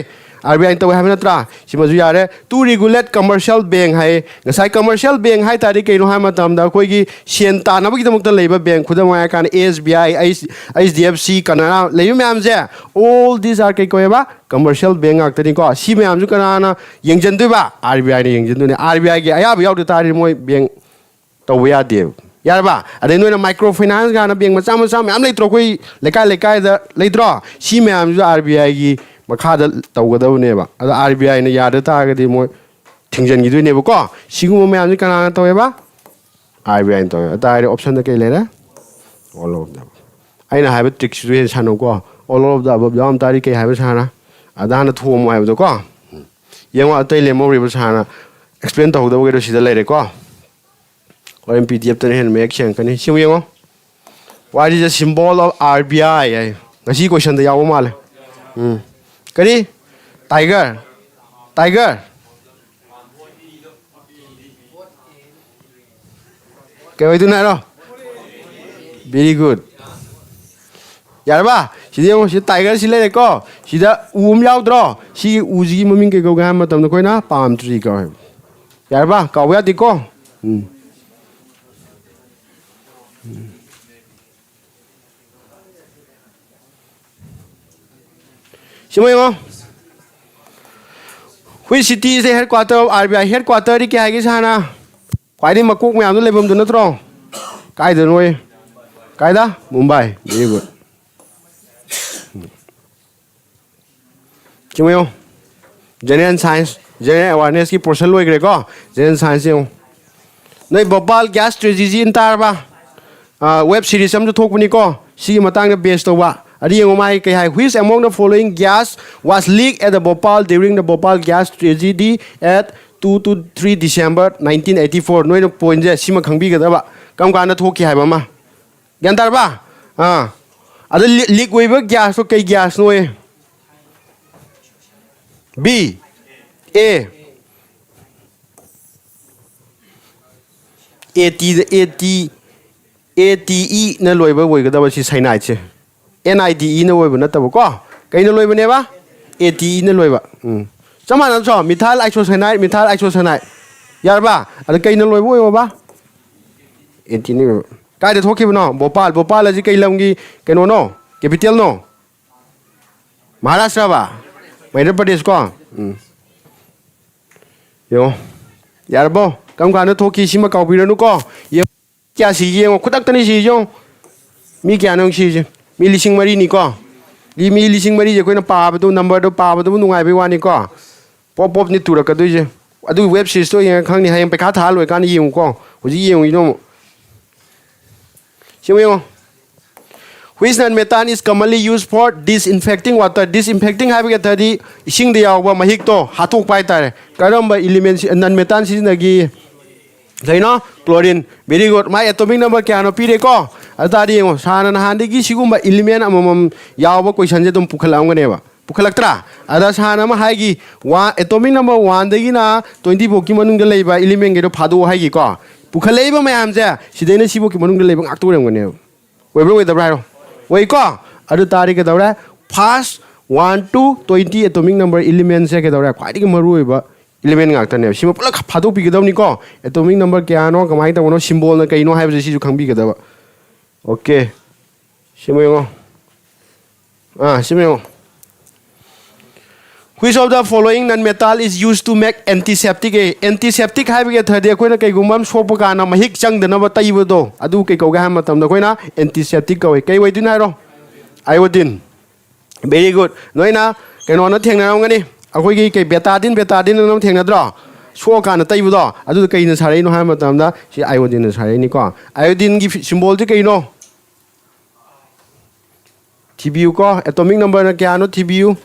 आरबीआई तोय हायबा नत्रा सिमजु यारे टू रेगुलेट कमर्शियल बैंक हाय ngasai कमर्शियल बैंक हाय तारि केनो हाय मतमदा कोइगी सेन तानबगी दमकता लेबा बैंक खुदम हाय कान एसबीआई एचडीएफसी कनाना लेबा म्याम जे ऑल दिस आर के कोयबा कमर्शियल बैंक आक्तनी को सी म्याम जु कनाना यंगजनदुबा आरबीआई ने यंगजनदुने आरबीआई गे अयाब यावदु तारि मोय बैंक तौबा यादे ꯌꯥꯔꯕ ꯑꯗꯩ ꯅꯣꯏꯅ ꯃꯥꯏꯀ꯭ꯔꯣ ꯐꯥꯏꯅꯥꯟꯁ ꯀꯥꯟꯅ ꯕꯦꯡ ꯃꯆꯥ ꯃꯆꯥ ꯃꯌꯥꯝ ꯂꯩꯇ꯭ꯔꯣ ꯑꯩꯈꯣꯏ ꯂꯩꯀꯥꯏꯗ ꯂꯩꯇ꯭ꯔꯣ ꯁꯤ ꯃꯌꯥꯝꯁꯨ ꯑꯥꯔ ꯕꯤ ꯑꯥꯏꯒꯤ ꯃꯈꯥꯗ ꯇꯧꯒꯗꯕꯅꯦꯕ ꯑꯗꯣ ꯑꯥꯔ ꯕꯤ ꯑꯥꯏꯅ ꯌꯥꯗ ꯇꯥꯔꯒꯗꯤ ꯃꯣꯏ ꯊꯤꯡꯖꯤꯟꯈꯤꯗꯣꯏꯅꯦꯕꯀꯣ ꯁꯤꯒꯨꯝꯕ ꯃꯌꯥꯝꯁꯦ ꯀꯅꯥꯅ ꯇꯧꯋꯦꯕ ꯑꯥꯔ ꯕꯤ ꯑꯥꯏꯅ ꯇꯧꯋꯦ ꯑꯇꯥꯔꯗꯤ ꯑꯣꯞꯁꯟꯗ ꯀꯩ ꯂꯩꯔꯦ ꯑꯣꯜ ꯑꯣꯐ ꯗ ꯑꯩꯅ ꯍꯥꯏꯕ ꯇ꯭ꯔꯤꯛꯁꯤꯁꯨ ꯍꯦꯟꯅ ꯁꯥꯟꯅꯧꯀꯣ ꯑꯣꯜ ꯑꯣꯐ ꯗ ꯑꯕꯞ ꯌꯥꯎꯔꯝ ꯇꯥꯔꯗꯤ ꯀꯩ ꯍꯥꯏꯕ ꯁꯥꯔꯅ ꯑꯗ ꯍꯥꯟꯅ ꯊꯣꯝꯃꯨ ꯍꯥꯏꯕꯗꯣꯀꯣ ꯌꯦꯡꯉꯣ ꯑꯇꯩ ꯂꯦꯝꯍꯧꯔꯤꯕ ꯁꯥꯔꯅ ꯑꯦꯛꯁꯄ꯭ꯂꯦꯟ ꯇꯧꯍꯧꯗꯕꯒꯩꯗꯣ ꯁꯤꯗ ꯂꯩꯔꯦꯀꯣ ꯍꯣꯔꯦꯟ ꯄꯤ ꯗꯤ ꯑꯦꯐꯇꯅ ꯍꯦꯟꯅ ꯃꯌꯦꯛ ꯁꯦꯡꯉꯛꯀꯅꯤ ꯁꯤꯃꯨꯛ ꯌꯦꯡꯉꯣ ꯋꯥꯠ ꯏज ꯗ ꯁꯤꯝꯕꯣꯜ ꯑꯣꯐ ꯑꯥꯔ ꯕꯤ ꯑꯥꯏ ꯍꯥꯏ ꯉꯁꯤ ꯀꯣꯏꯁꯟꯗ ꯌꯥꯎꯕ ꯃꯥꯜꯂꯦ ꯀꯔꯤ ꯇꯥꯏꯒꯔ ꯇꯥꯏꯒꯔ ꯀꯩ ꯑꯣꯏꯗꯣꯏꯅꯣ ꯍꯥꯏꯔꯣ ꯚꯦꯔꯤ ꯒꯨꯗ ꯌꯥꯔꯕ ꯁꯤꯗ ꯌꯦꯡꯉꯣ ꯁꯤꯗ ꯇꯥꯏꯒꯔ ꯁꯤ ꯂꯩꯔꯦꯀꯣ ꯁꯤꯗ ꯎ ꯑꯃ ꯌꯥꯎꯗ꯭ꯔꯣ ꯁꯤꯒꯤ ꯎꯁꯤꯒꯤ ꯃꯃꯤꯡ ꯀꯩ ꯀꯧꯒꯦ ꯍꯥꯏꯕ ꯃꯇꯝꯗ ꯑꯩꯈꯣꯏꯅ ꯄꯥꯝ ꯇ꯭ꯔꯤ ꯀꯧꯋꯦ ꯌꯥꯔꯕ ꯀꯥꯎꯕ ꯌꯥꯗꯦꯀꯣ ꯁꯤꯃ ꯌꯦꯡꯉꯣ ꯍꯨꯏ city is headquarter of R B I ꯍꯦꯗ ꯀ꯭ꯋꯥꯇꯔꯗꯤ ꯀꯩ ꯍꯥꯏꯒꯦ ꯁꯥꯔꯅ ꯈ꯭ꯋꯥꯏꯗꯒꯤ ꯃꯀꯣꯛ ꯃꯌꯥꯝꯗꯣ ꯂꯩꯐꯝꯗꯨ ꯅꯠꯇ꯭ꯔꯣ ꯀꯥꯏꯗꯅꯣ ꯀꯥꯏꯗ ꯃꯨꯝꯕꯥꯏ ꯚꯦꯔꯤ ꯒꯨꯗ ꯁꯤꯃ ꯌꯦꯡꯉꯣ ꯖꯦꯅꯔꯦꯜ ꯁꯥꯏꯟꯁ ꯖꯦꯅꯔꯦꯜ ꯑꯦꯋꯥꯔꯅꯦꯁꯀꯤ ꯄꯣꯔꯁꯟ ꯂꯣꯏꯈ꯭ꯔꯦꯀꯣ ꯖꯦꯅꯔꯦꯜ ꯁꯥꯏꯟꯁ ꯌꯦꯡꯉꯣ ꯅꯣꯏ ꯚꯣꯄꯥꯜ ꯒ꯭ꯌꯥꯁ ꯇ꯭ꯔꯦꯖꯤꯖꯤ ꯇꯥꯔꯕ ꯋꯦꯕ ꯁꯤꯔꯤꯁ ꯑꯃꯁꯨ ꯊꯣꯛꯄꯅꯤꯀꯣ ꯁꯤꯒꯤ ꯃꯇꯥꯡꯗ ꯕꯦꯁ ꯇꯧꯕ ꯑꯗꯨ ꯌꯦꯡꯉꯣ ꯃꯥꯒꯤ ꯀꯩ ꯍꯥꯏ ꯍꯨꯏꯁ ꯑꯦꯃꯣꯡ ꯗ following gas was leak at the Bhopal during the Bhopal gas tragedy at 2 to 3 December 1984 ꯅꯣꯏꯅ ꯄꯣꯏꯟꯁꯦ ꯁꯤꯃ ꯈꯪꯕꯤꯒꯗꯕ ꯀꯔꯝ ꯀꯥꯟꯗ ꯊꯣꯛꯈꯤ ꯍꯥꯏꯕ ꯑꯃ ꯒ꯭ꯌꯥꯟ ꯇꯥꯔꯕ ꯑꯗ ꯂꯤꯛ ꯑꯣꯏꯕ ꯒ꯭ꯌꯥꯁꯇꯣ ꯀꯩ ꯒ꯭ꯌꯥꯁꯅꯣ ꯕꯤ ꯑꯦ ꯇꯤ ꯏꯅ ꯂꯣꯏꯕ ꯑꯣꯏꯒꯗꯕ ꯁꯤ ꯁꯥꯏꯅꯥꯏꯠꯁꯦ ꯑꯦꯟ ꯑꯥꯏ ꯗꯤ ꯏꯅ ꯑꯣꯏꯕ ꯅꯠꯇꯕꯀꯣ ꯀꯩꯅ ꯂꯣꯏꯕꯅꯦꯕ ꯇꯤ ꯏꯅ ꯂꯣꯏꯕ ꯆꯞ ꯃꯥꯟꯅꯗ꯭ꯔꯣ ꯃꯤꯊꯥꯏꯜ ꯑꯥꯏꯁꯣꯁꯥꯏꯅꯥꯏꯠ ꯌꯥꯔꯕ ꯑꯗ ꯀꯩꯅ ꯂꯣꯏꯕ ꯑꯣꯏꯌꯣꯕ ꯑꯦꯇꯤꯅ ꯑꯣꯏꯕ ꯀꯥꯏꯗ ꯊꯣꯛꯈꯤꯕꯅꯣ ꯚꯣꯄꯥꯜ ꯑꯁꯤ ꯀꯩ ꯂꯝꯒꯤ ꯀꯩꯅꯣꯅꯣ ꯀꯦꯄꯤꯇꯦꯜꯅꯣ ꯃꯍꯥꯔꯥꯁꯇ꯭ꯔꯕ ꯃꯩꯙ꯭ꯌ ꯄ꯭ꯔꯗꯦꯁ ꯀꯣ ꯌꯦꯡꯉꯣ ꯌꯥꯔꯕꯣ ꯀꯔꯝ ꯀꯥꯟꯗ ꯊꯣꯛꯈꯤ ꯁꯤꯃ ꯀꯥꯎꯕꯤꯔꯅꯨꯀꯣ ꯌꯦꯡꯉꯣ ꯀꯌꯥ ꯁꯤꯒꯦ ꯌꯦꯡꯉꯣ ꯈꯨꯗꯛꯇꯅꯤ ꯁꯤꯁꯦ ꯌꯦꯡꯉꯣ ꯃꯤ ꯀꯌꯥꯅꯣ ꯁꯤꯁꯦ ꯃꯤ 4,000,000ꯅꯤꯀꯣ ꯃꯤ 4,000,000ꯁꯦ ꯑꯩꯈꯣꯏꯅ ꯄꯥꯕꯗꯣ ꯅꯝꯕꯔꯗꯣ ꯄꯥꯕꯗꯕꯨ ꯅꯨꯡꯉꯥꯏꯕꯩ ꯋꯥꯅꯤꯀꯣ ꯄꯣꯞ ꯄꯣꯞꯅꯤ ꯇꯨꯔꯛꯀꯗꯣꯏꯁꯦ ꯑꯗꯨ ꯋꯦꯕ ꯁꯤꯔꯤꯁꯇꯣ ꯌꯦꯡꯉ ꯈꯪꯅꯤ ꯍꯌꯦꯡ ꯄꯩꯈꯥ ꯊꯥ ꯂꯣꯏꯀꯥꯟꯗ ꯌꯦꯡꯉꯨꯀꯣ ꯍꯧꯖꯤꯛ ꯌꯦꯡꯉꯨꯏꯅꯣ ꯑꯃꯨꯛ ꯁꯤꯃ ꯌꯦꯡꯉꯣ Which non-methane is commonly used for disinfecting water? Disinfecting ꯍꯥꯏꯕꯒꯤ ꯑꯊꯗꯤ ꯏꯁꯤꯡꯗ ꯌꯥꯎꯕ ꯃꯍꯤꯛꯇꯣ ꯍꯥꯠꯇꯣꯛꯄ ꯍꯥꯏꯇꯥꯔꯦ ꯀꯔꯝꯕ ꯏꯂꯤꯃꯦꯟ non-methane ꯁꯤꯖꯤꯟꯅꯒꯤ ꯀꯩꯅꯣ ꯀ꯭ꯂꯣꯔꯤꯟ ꯚꯦꯔꯤ ꯒꯨꯗ ꯃꯥꯏ ꯑꯦꯇꯣꯃꯤꯛ ꯅꯝꯕꯔ ꯀꯌꯥꯅꯣ ꯄꯤꯔꯦꯀꯣ ꯑꯗꯨ ꯇꯥꯔꯗꯤ ꯌꯦꯡꯉꯣ ꯁꯥꯔꯅ ꯅꯍꯥꯟꯗꯒꯤ ꯁꯤꯒꯨꯝꯕ ꯏꯂꯤꯃꯦꯟ ꯑꯃꯃꯝ ꯌꯥꯎꯕ ꯀꯣꯏꯁꯟꯁꯦ ꯑꯗꯨꯝ ꯄꯨꯈꯠꯂꯛꯑꯝꯒꯅꯦꯕ ꯄꯨꯈꯠꯂꯛꯇ꯭ꯔꯥ ꯑꯗ ꯁꯥꯔꯅ ꯑꯃ ꯍꯥꯏꯒꯤ ꯑꯦꯇꯣꯃꯤꯛ ꯅꯝꯕꯔ 1ꯗꯒꯤꯅ 20 ꯐꯥꯎꯒꯤ ꯃꯅꯨꯡꯗ ꯂꯩꯕ ꯏꯂꯤꯃꯦꯟꯒꯩꯗꯣ ꯐꯥꯗꯣꯛꯑꯣ ꯍꯥꯏꯒꯤꯀꯣ ꯄꯨꯈꯠꯂꯛꯏꯕ ꯃꯌꯥꯝꯁꯦ ꯁꯤꯗꯩꯅ ꯁꯤꯐꯥꯎꯒꯤ ꯃꯅꯨꯡꯗ ꯂꯩꯕ ꯉꯥꯛꯇ ꯑꯣꯏꯔꯝꯒꯅꯦꯕ ꯑꯣꯏꯕ꯭ꯔꯥ ꯑꯣꯏꯗꯕ꯭ꯔꯥ ꯍꯥꯏꯔꯣ ꯑꯣꯏꯀꯣ ꯑꯗꯨ ꯇꯥꯔꯗꯤ ꯀꯩꯗꯧꯔꯦ ꯐꯥꯔꯁ 1 to 20 ꯑꯦꯇꯣꯃꯤꯛ ꯅꯝꯕꯔ ꯏꯂꯤꯃꯦꯟꯁꯦ ꯀꯩꯗꯧꯔꯦ ꯈ꯭ꯋꯥꯏꯗꯒꯤ ꯃꯔꯨꯑꯣꯏꯕ ꯏꯂꯤꯃꯦꯟ ꯉꯥꯛꯇꯅꯦꯕ ꯁꯤꯃ ꯄꯨꯂꯞ ꯐꯥꯗꯣꯛꯄꯤꯒꯗꯕꯅꯤꯀꯣ ꯑꯦꯇꯣꯃꯤꯛ ꯅꯝꯕꯔ ꯀꯌꯥꯅꯣ ꯀꯃꯥꯏꯅ ꯇꯧꯕꯅꯣ ꯁꯤꯝꯕꯣꯜꯅ ꯀꯩꯅꯣ ꯍꯥꯏꯕꯁꯦ ꯁꯤꯁꯨ ꯈꯪꯕꯤꯒꯗꯕ ꯑꯣꯀꯦ ꯁꯤꯃ ꯌꯦꯡꯉꯣ ꯁꯤꯃ ꯌꯦꯡꯉꯣ Which of the following non-metal is used to make antiseptic? Antiseptic ꯍꯥꯏꯕꯒꯤ ꯑꯊꯗꯤ ꯑꯩꯈꯣꯏꯅ ꯀꯩꯒꯨꯝꯕ ꯑꯃ ꯁꯣꯛꯄ ꯀꯥꯟꯗ ꯃꯍꯤꯛ ꯆꯪꯗꯅꯕ ꯇꯩꯕꯗꯣ ꯑꯗꯨ ꯀꯩ ꯀꯧꯒꯦ ꯍꯥꯏꯕ ꯃꯇꯝꯗ ꯑꯩꯈꯣꯏꯅ antiseptic ꯀꯧꯏ ꯀꯩ ꯑꯣꯏꯗꯣꯏꯅꯣ ꯍꯥꯏꯔꯣ ꯑꯥꯏꯑꯣꯗꯤꯟ ꯚꯦꯔꯤ ꯒꯨꯗ ꯅꯣꯏꯅ ꯀꯩꯅꯣꯅ ꯊꯦꯡꯅꯔꯝꯒꯅꯤ ꯑꯩꯈꯣꯏꯒꯤ ꯀꯩ ꯕꯦꯇꯥꯗꯤꯟ ꯑꯗꯨꯝ ꯊꯦꯡꯅꯗ꯭ꯔꯣ ꯁꯣꯛꯑꯀꯥꯟꯗ ꯇꯩꯕꯗꯣ ꯑꯗꯨꯗ ꯀꯩꯅ ꯁꯥꯔꯛꯏꯅꯣ ꯍꯥꯏꯕ ꯃꯇꯝꯗ ꯁꯤ ꯑꯥꯏꯑꯣꯗꯤꯟꯅ ꯁꯥꯔꯛꯏꯅꯤꯀꯣ ꯑꯥꯏꯑꯣꯗꯤꯟꯒꯤ ꯁꯤꯝꯕꯣꯜꯁꯤ ꯀꯩꯅꯣ ꯊꯤꯕꯤꯌꯨꯀꯣ ꯑꯦꯇꯣꯃꯤꯛ ꯅꯝꯕꯔꯅ ꯀꯌꯥꯅꯣ ꯊꯤꯕꯤꯌꯨ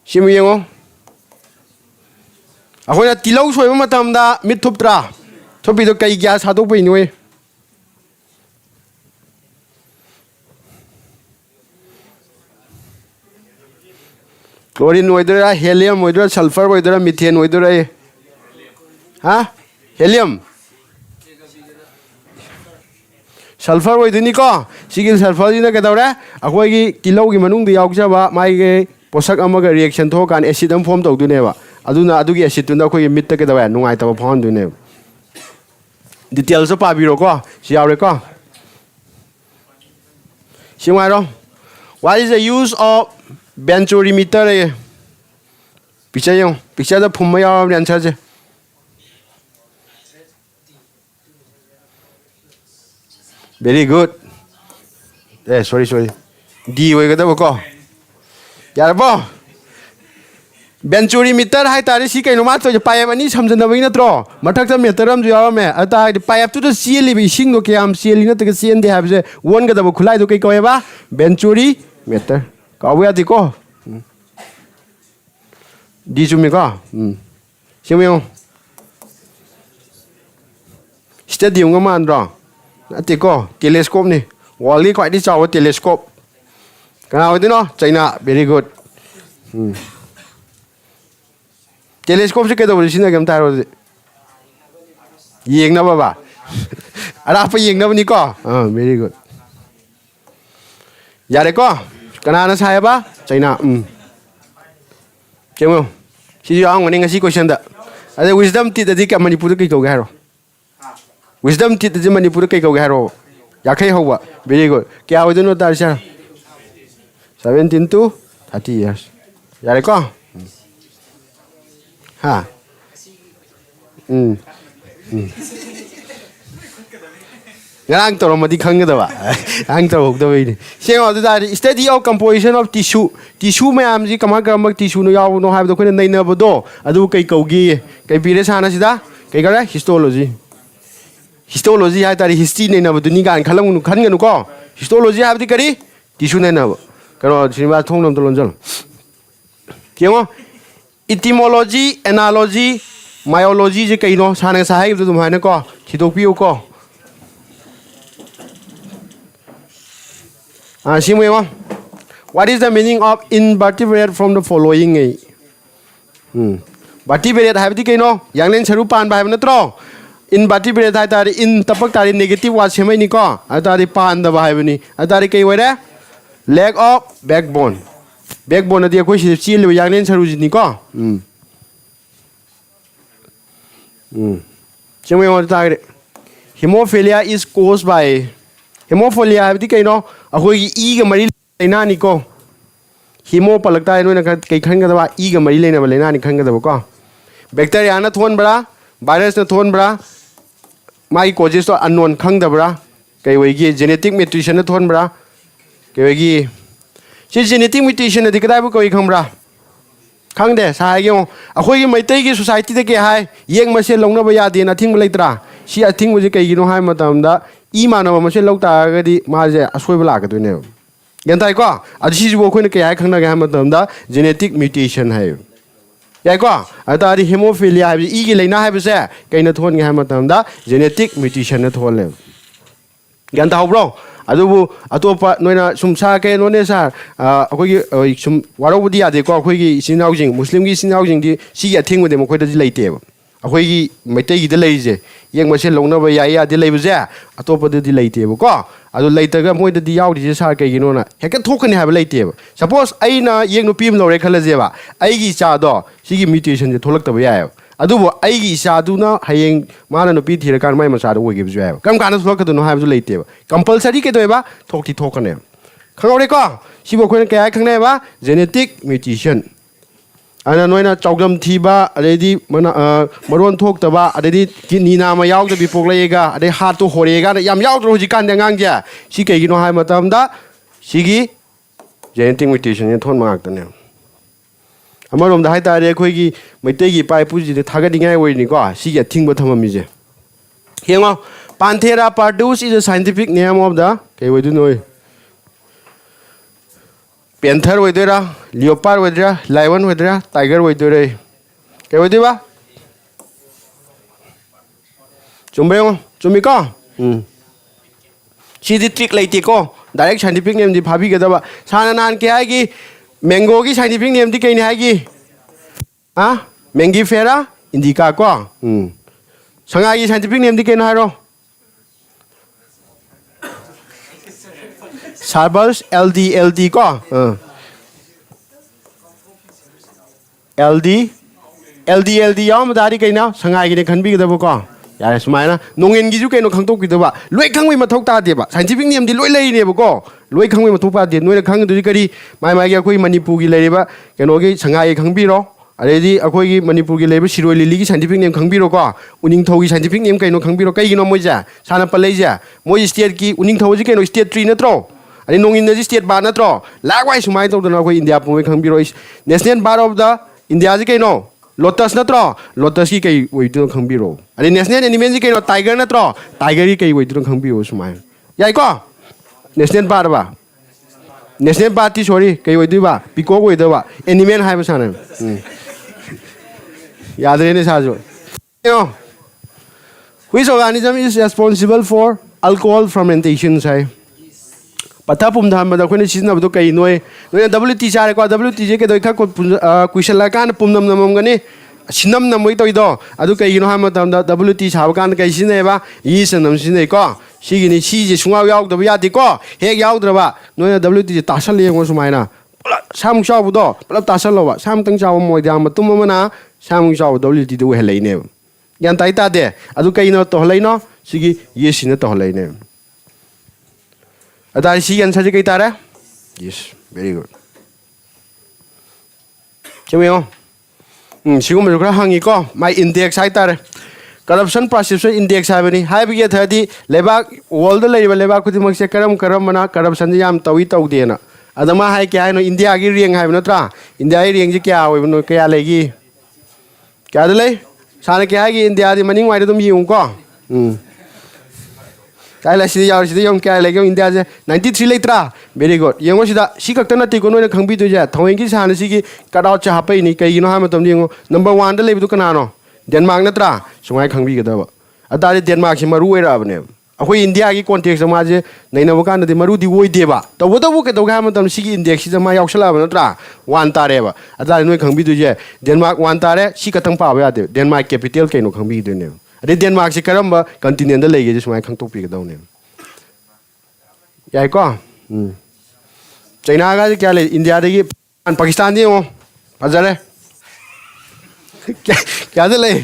ꯁꯤꯃ ꯌꯦꯡꯉꯣ ꯑꯩꯈꯣꯏꯅ ꯇꯤꯜꯍꯧ ꯁꯣꯏꯕ ꯃꯇꯝꯗ ꯃꯤꯠ ꯊꯨꯞꯇ꯭ꯔꯥ ꯊꯨꯞꯄꯤꯗꯣ ꯀꯩ ꯒ꯭ꯌꯥꯁ ꯊꯥꯗꯣꯛꯄꯩꯅꯣ ꯀ꯭ꯂꯣꯔꯤꯟ ꯑꯣꯏꯗꯣꯏꯔꯥ ꯍꯦꯂꯤꯌꯝ ꯑꯣꯏꯗꯣꯏꯔꯥ ꯁꯜꯐꯔ ꯑꯣꯏꯗꯣꯏꯔꯥ ꯃꯤꯊꯦꯟ ꯑꯣꯏꯗꯣꯏꯔꯥ ꯍꯦꯂꯤꯌꯝ ꯁꯜꯐꯔ ꯑꯣꯏꯗꯣꯏꯅꯤꯀꯣ ꯁꯤꯒꯤ ꯁꯜꯐꯔꯁꯤꯅ ꯀꯩꯗꯧꯔꯦ ꯑꯩꯈꯣꯏꯒꯤ ꯇꯤꯜꯍꯧꯒꯤ ꯃꯅꯨꯡꯗ ꯌꯥꯎꯖꯕ ꯃꯥꯒꯤ ꯄꯣꯠꯁꯛ ꯑꯃꯒ ꯔꯤꯌꯦꯛꯁꯟ ꯊꯣꯛꯑꯀꯥꯟꯗ ꯑꯦꯁꯤꯠ ꯑꯃ ꯐꯣꯝ ꯇꯧꯗꯣꯏꯅꯦꯕ ꯑꯗꯨꯅ ꯑꯗꯨꯒꯤ ꯑꯦꯁꯤꯠꯇꯨꯅ ꯑꯩꯈꯣꯏꯒꯤ ꯃꯤꯠꯇ ꯀꯩꯗꯧꯋꯦ ꯅꯨꯡꯉꯥꯏꯇꯕ ꯐꯥꯎꯍꯟꯗꯣꯏꯅꯦꯕ ꯗꯤꯇꯦꯜꯁꯇ ꯄꯥꯕꯤꯔꯣꯀꯣ ꯁꯤ ꯌꯥꯎꯔꯦꯀꯣ ꯁꯤ ꯉꯥꯏꯔꯣ ꯋꯥꯠ ꯏꯁ ꯗ ꯌꯨꯁ ꯑꯣꯐ ꯕꯦꯟꯆꯣꯔꯤꯃꯤꯇꯔ ꯄꯤꯛꯆꯔ ꯌꯦꯡꯉꯣ ꯄꯤꯛꯆꯔꯗ ꯐꯨꯝꯕ ꯌꯥꯎꯔꯕꯅꯦ ꯑꯟꯁꯔꯁꯦ Very good. Sorry. D 어이가다고. 야보. 벤추리 미터 하이타리 시케노 마토 파이브니 삼전나버기 너트로 마탁타 미터람 주야메 아타 파이브투도 시엘리비 싱노 케암 시엘리나 뜨게 시엔데 하브제 원가다보 쿨라이도 케이 거에바 벤추리 미터 까부야디고 디주미가 시메요 스타디움가 만드라 나티고 텔레스코프니 월리 콰이디 차워 텔레스코프 그나 어디노 차이나 베리 굿 텔레스코프 के तो बोले सिंह के हम तारो ये एक ना बाबा अरे आप ये एक ना बनी को very good यारे को कनाना साहेबा चाइना क्यों सी जो आऊँ वनिंग ऐसी क्वेश्चन दा अरे wisdom टी तजी क्या मणिपुर के क्यों गहरो wisdom टी तजी मणिपुर के क्यों गहरो याखे हुआ very good क्या हो दोनों तार शा 17 to 30 years यारे को हाँ ngang tàu mà đi khăng cái đó à ngang tàu đâu vậy xem ở đây study of composition of tissue mấy am gì cầm tissue nó yau nó hai đôi khi này nè bữa đó adu cái cầu ghi cái phi sana gì đó cái đấy histology hay tại history này nè bữa đó ní gan khăn cái nó có histology hay cái gì tissue này nè cái đó chỉ là thông đồng tôi luôn chứ không etymology analogy myology जे कहीं no साने साहे तो तुम्हारे को खिदोपियो को सिमुएवा what is the meaning of invertebrate from the following vertebrate है बती कहीं no यांगलेन शरूपान बाहे बनेत्रो invertebrate है तारी in तपक तारी negative वाट सेमई निको तारी पान दबा है बनी तारी कहीं वरे lack of backbone backbone अदी कोई चीज़ ले यांगलेन शरूज निको Hemophilia is caused by hemophilia है बती कहीं नो अखोई ई के मरी लेना निको हेमो पलकता है इन्होंने कई खंग दबा ई के मरी लेने वाले ना निखंग दबा को बैक्टीरिया ना थोन बड़ा वायरस ना थोन बड़ा माई कोजेस तो अननोन खंग दबरा कई वही जेनेटिक म्यूटेशन ना थोन बड़ा कई वही सी जेनेटिक म्यूटेशन ना दिखता है वो कोई खंग बड़ा खंग दे साहे क्यों अखोई मैत्री की सोसाइटी तक क्या है ये एक मसे लोगों ने याद है ना थिंग बोले इतना सी थिंग मुझे कई गिनो है मतलब दा ई मानो मसे लोग ताकि माजे असोई बला के तो ने यंता को अदिशी जो कोई ने क्या है खंग ना मतलब दा जेनेटिक म्यूटेशन है यार को अतारी हेमोफिलिया है ई की लेना है बसे कई न थोन है मतलब दा जेनेटिक म्यूटेशन ने थोन ले यंता हो ब्रो अदुबु अतोपा नोइना सुमसा के नोने सा अखोगी सुम वारोबुदी यादे को अखोगी सिनाउजिंग मुस्लिम की सिनाउजिंग दी सी अथिंग में मखोय दि लेते अखोगी मैतै गी लेजे येंग मसे लौनब याय यादे लेबजे अतोपदि लेते को अदु लेतगा मोइदि याउदि सा कइगिनोना हेक थोखने हाब लेते सपोज अइना येंग नुपी लौरे खलजेबा अइगी चादो सिगी म्यूटेशन जे थोलक्तब याय अदुबो अइगी चादुना हयेंग माना नुपी थिरकान माय मचादो ओगिबजु याय कम काना थोलकदनो हाबजु लेते कंपलसरी के दोबा थोकति थोकने खंगौरे को सिबो खोने काय खंगनेबा जेनेटिक म्यूटेशन अना नोइना चौगम थीबा अदेदी मरोन थोकतबा अदेदी किडनी नाम याउदबि पोकलेगा अदे हार्ट तो होरेगा याम याउद्रो हुजिकान देंगांगजे सि कइगिनो हाय मतमदा सिगी जेनेटिक म्यूटेशन ने थोन मागतने अमरोम दा हाय तारे अखोइगी मैतेगी पाइ पुजि थागदिङाय ओइनिको सिगी थिंगबो थममिजे हेंगो Panthera pardus is a scientific name of the के वैदु नोय Panther वैदुरा leopard वैदुरा lion वैदुरा tiger वैदुरे के वैदु बा चुम्बेओ चुमिको सीधी ट्रिक लेती को डायरेक्ट साइंटिफिक नेम दी भाभी के दबा साना नान के है कि मैंगो की साइंटिफिक नेम दी कहीं है कि हाँ मैंगीफेरा इंडिका को संगाई की साइंटिफिक नेम दी कहीं है रो Sarbus LD को LD याव मदारी कहीं ना संगाई की खंबी के दबो को यार सुमायना नोंगेन की जो कहीं नो खंगतो की दबा लोई खंगवी मथोक ता देबा साइंटिफिक नेम दी लोई लेई नेबो को लोई खंगवी मथोक पा दे नोई खंग दुरी करी माय माय कोई मणिपुर की लेरेबा कनो की संगाई खंबीरो ꯑꯗꯩꯗꯤ ꯑꯩꯈꯣꯏꯒꯤ ꯃꯅꯤꯄꯨꯔꯒꯤ ꯂꯩꯕ ꯁꯤꯔꯣꯏ ꯂꯤꯂꯤꯒꯤ ꯁꯥꯏꯟꯇꯤꯐꯤꯛ ꯅꯦꯝ ꯈꯪꯕꯤꯔꯣꯀꯣ ꯎꯅꯤꯡꯊꯧꯒꯤ ꯁꯥꯏꯟꯇꯤꯐꯤꯛ ꯅꯦꯝ ꯀꯩꯅꯣ ꯈꯪꯕꯤꯔꯣ ꯀꯩꯒꯤꯅꯣ ꯃꯣꯏꯁꯦ ꯁꯥꯟꯅ ꯄꯜꯂꯛꯏꯁꯦ ꯃꯣꯏ ꯁ꯭ꯇꯦꯠꯀꯤ ꯎꯅꯤꯡꯊꯧꯁꯤ ꯀꯩꯅꯣ ꯁ꯭ꯇꯦꯠ ꯇ꯭ꯔꯤ ꯅꯠꯇ꯭ꯔꯣ ꯑꯗꯩ ꯅꯣꯡꯏꯟꯅꯁꯤ ꯁ꯭ꯇꯦꯠ ꯕꯥꯔꯠ ꯅꯠꯇ꯭ꯔꯣ ꯂꯥꯛꯋꯥꯏ ꯁꯨꯃꯥꯏꯅ ꯇꯧꯗꯅ ꯑꯩꯈꯣꯏ ꯏꯟꯗꯤꯌꯥ ꯄꯨꯝꯕꯩ ꯈꯪꯕꯤꯔꯣ ꯅꯦꯁꯅꯦꯜ ꯕꯥꯔꯠ ꯑꯣꯐ ꯗ ꯏꯟꯗꯤꯌꯥꯁꯤ ꯀꯩꯅꯣ ꯂꯣꯇꯁ ꯅꯠꯇ꯭ꯔꯣ ꯂꯣꯇꯁꯀꯤ ꯀꯩ ꯑꯣꯏꯗꯣꯏꯅꯣ ꯈꯪꯕꯤꯔꯣ ꯑꯗꯩ ꯅꯦꯁꯅꯦꯜ ꯑꯦꯅꯤꯃꯦꯜꯁꯤ ꯀꯩꯅꯣ ꯇꯥꯏꯒꯔ ꯅꯠꯇ꯭ꯔꯣ ꯇꯥꯏꯒꯔꯒꯤ ꯀꯩ ꯑꯣꯏꯗꯣꯏꯅꯣ ꯈꯪꯕꯤꯔꯣ ꯁꯨꯃꯥꯏꯅ ꯌꯥꯏꯀꯣ ꯅꯦꯁꯅꯦꯜ ꯕꯥꯔꯠ ꯅꯦꯁꯅꯦꯜ ꯕꯥꯔꯠꯇꯤ ꯁꯣꯔꯤ ꯀꯩ ꯑꯣꯏꯗꯣꯏꯕ ꯄꯤꯀꯣꯛ ꯑꯣꯏꯗꯣꯏꯕ ꯑꯦꯅꯤꯃꯦꯜ ꯍꯥꯏꯕ ꯁꯥꯟꯅ ꯌꯥꯗ꯭ꯔꯦꯅꯦ ꯁꯥꯁꯨ Which organism is responsible for alcohol fermentation ꯍꯥꯏ ꯄꯠꯊ ꯄꯨꯝꯊꯍꯟꯕꯗ ꯑꯩꯈꯣꯏꯅ ꯁꯤꯖꯤꯟꯅꯕꯗꯣ ꯀꯩ ꯅꯣꯏꯅ WT ꯆꯥꯔꯦꯀꯣ WTꯁꯦ ꯀꯩꯗꯧꯏ ꯈꯔ ꯀꯨꯏꯁꯜꯂꯛꯑꯀꯥꯟꯗ ꯄꯨꯝꯅꯝ ꯅꯝꯃꯝꯒꯅꯤ ꯁꯤꯟꯅꯝ ꯅꯝꯃꯣꯏ ꯇꯧꯏꯗꯣ ꯑꯗꯨ ꯀꯩꯒꯤꯅꯣ ꯍꯥꯏꯕ ꯃꯇꯝꯗ WT ꯁꯥꯕ ꯀꯥꯟꯗ ꯀꯩ ꯁꯤꯖꯤꯟꯅꯩꯕ ꯌꯤꯁ ꯑꯅ ꯁꯤꯖꯤꯟꯅꯩꯀꯣ ꯁꯤꯒꯤꯅꯤ ꯁꯤꯁꯦ ꯁꯨꯡꯌꯥꯎ ꯌꯥꯎꯗꯕ ꯌꯥꯗꯦꯀꯣ ꯍꯦꯛ ꯌꯥꯎꯗ꯭ꯔꯕ ꯅꯣꯏꯅ WTꯁꯦ ꯇꯥꯁꯜꯂ ꯌꯦꯡꯉꯣ ꯁꯨꯃꯥꯏꯅ ꯄꯨꯂꯞ ꯁꯥꯃꯨꯛ ꯆꯥꯎꯕꯗꯣ ꯄꯨꯂꯞ ꯇꯥꯁꯜꯂꯣꯕ ꯁꯥꯃꯨꯛꯇꯪ ꯆꯥꯎꯕ ꯃꯣꯏꯗ ꯃꯇꯨꯝ ꯑꯃꯅ ꯁꯥꯃꯨꯛ ꯆꯥꯎꯕ WTꯗ ꯑꯣꯏꯍꯜꯂꯛꯏꯅꯦꯕ ꯒ꯭ꯌꯥꯟ ꯇꯥꯗꯦ ꯑꯗꯨ ꯀꯩꯅꯣ ꯇꯧꯍꯜꯂꯛꯏꯅꯣ ꯁꯤꯒꯤ ꯌꯦꯁꯁꯤꯅ ꯇꯧꯍꯜꯂꯛꯏꯅꯦꯕ ꯑꯗꯥꯏ ꯁꯤꯒꯤ ꯑꯟꯁꯔꯁꯤ ꯀꯩ ꯇꯥꯔꯦ ꯌꯦꯁ ꯚꯦꯔꯤ ꯒꯨꯗ ꯌꯦꯡꯉꯣ ꯁꯤꯒꯨꯝꯕꯁꯨ ꯈꯔ ꯍꯪꯉꯤꯀꯣ ꯃꯥꯏ ꯏꯟꯗꯦꯛꯁ ꯍꯥꯏꯇꯥꯔꯦ ꯀꯔꯞꯁꯟ ꯄꯔꯁꯦꯞꯁꯟ ꯏꯟꯗꯦꯛꯁ ꯍꯥꯏꯕꯅꯤ ꯍꯥꯏꯕꯒꯤ ꯑꯊꯗꯤ ꯂꯩꯕꯥꯛ ꯋꯥꯔꯜꯗ ꯂꯩꯔꯤꯕ ꯂꯩꯕꯥꯛ ꯈꯨꯗꯤꯡꯃꯛꯁꯦ ꯀꯔꯝꯕꯅ ꯀꯔꯞꯁꯟꯁꯦ ꯌꯥꯝ ꯇꯧꯗꯦꯅ ꯑꯗ ꯃꯥ ꯍꯥꯏ ꯀꯌꯥ ꯍꯥꯏꯅꯣ ꯏꯟꯗꯤꯌꯥꯒꯤ ꯔꯦꯡ ꯍꯥꯏꯕ ꯅꯠꯇ꯭ꯔꯥ ꯏꯟꯗꯤꯌꯥꯒꯤ ꯔꯦꯡꯁꯤ ꯀꯌꯥ ꯑꯣꯏꯕꯅꯣ ꯀꯌꯥ ꯂꯩꯒꯤ ꯀꯌꯥꯗ ꯂꯩ ꯁꯥꯅ ꯀꯌꯥ ꯍꯥꯏꯒꯤ ꯏꯟꯗꯤꯌꯥꯗꯤ ꯃꯅꯤꯡ ꯋꯥꯏꯗ ꯑꯗꯨꯝ ꯌꯦꯡꯉꯨꯀꯣ ꯀꯥꯏ ꯂꯩ ꯁꯤꯗ ꯌꯥꯎꯔꯤ ꯁꯤꯗ ꯌꯦꯡꯉꯨ ꯀꯌꯥ ꯂꯩꯒꯦ ꯏꯟꯗꯤꯌꯥꯁꯦ 93 ꯂꯩꯇ꯭ꯔꯥ ꯚꯦꯔꯤ ꯒꯨꯗ ꯌꯦꯡꯉꯣ ꯁꯤꯗ ꯁꯤ ꯈꯛꯇ ꯅꯠꯇꯦꯀꯣ ꯅꯣꯏꯅ ꯈꯪꯕꯤꯗꯣꯏꯁꯦ ꯊꯑꯣꯏꯒꯤ ꯁꯥꯅ ꯁꯤꯒꯤ ꯀꯠ ꯑꯥꯎꯠꯁꯦ ꯍꯥꯞꯄꯛꯏꯅꯤ ꯀꯩꯒꯤꯅꯣ ꯍꯥꯏꯕ ꯃꯇꯝꯗ ꯌꯦꯡꯉꯣ ꯅꯝꯕꯔ 1ꯗ ꯂꯩꯕꯗꯨ ꯀꯅꯥꯅꯣ ꯗꯦꯟꯃꯥꯔꯛ ꯅꯠꯇ꯭ꯔꯥ ꯁꯨꯃꯥꯏꯅ ꯈꯪꯕꯤꯒꯗꯕ ꯑꯗꯨꯇꯥꯔꯗꯤ ꯗꯦꯟꯃꯥꯔꯛꯁꯤ ꯃꯔꯨ ꯑꯣꯏꯔꯛꯑꯕꯅꯦꯕ ꯑꯩꯈꯣꯏ ꯏꯟꯗꯤꯌꯥꯒꯤ ꯀꯣꯟꯇꯦꯛꯁꯇ ꯃꯥꯁꯦ ꯅꯩꯅꯕ ꯀꯥꯟꯗꯗꯤ ꯃꯔꯨꯗꯤ ꯑꯣꯏꯗꯦꯕ ꯇꯧꯕꯇꯕꯨ ꯀꯩꯗꯧꯒꯦ ꯍꯥꯏꯕ ꯃꯇꯝꯗ ꯁꯤꯒꯤ ꯏꯟꯗꯦꯛꯁꯁꯤꯗ ꯃꯥ ꯌꯥꯎꯁꯜꯂꯛꯑꯕ ꯅꯠꯇ꯭ꯔꯥ 1 ꯇꯥꯔꯦꯕ ꯑꯗꯨꯇꯥꯔꯗꯤ ꯅꯣꯏ ꯈꯪꯕꯤꯗꯣꯏꯁꯦ ꯗꯦꯟꯃꯥꯔꯛ 1 ꯇꯥꯔꯦ ꯁꯤ ꯈꯛꯇꯪ ꯄꯥꯕ ꯌꯥꯗꯦ ꯗꯦꯟꯃꯥꯔꯛ ꯀꯦꯄꯤꯇꯦꯜ ꯀꯩꯅꯣ ꯈꯪꯕꯤꯗꯣꯏꯅꯦꯕ ꯑꯗꯩ ꯗꯦꯟꯃꯥꯔꯛꯁꯤ ꯀꯔꯝꯕ ꯀꯟꯇꯤꯅꯦꯟꯗ ꯂꯩꯒꯦꯁꯦ ꯁꯨꯃꯥꯏꯅ ꯈꯪꯇꯣꯛꯄꯤꯒꯗꯧꯅꯦꯕ ꯌꯥꯏꯀꯣ ꯆꯩꯅꯥꯒꯁꯤ ꯀꯌా ꯂꯩ ꯏꯟꯗꯤꯌꯥꯗꯒꯤ ꯄꯥꯀꯤꯁꯇꯥꯟꯗꯤ ꯌꯦꯡꯉꯣ ꯐꯖꯔꯦ ꯀꯌꯥꯗ ꯂꯩ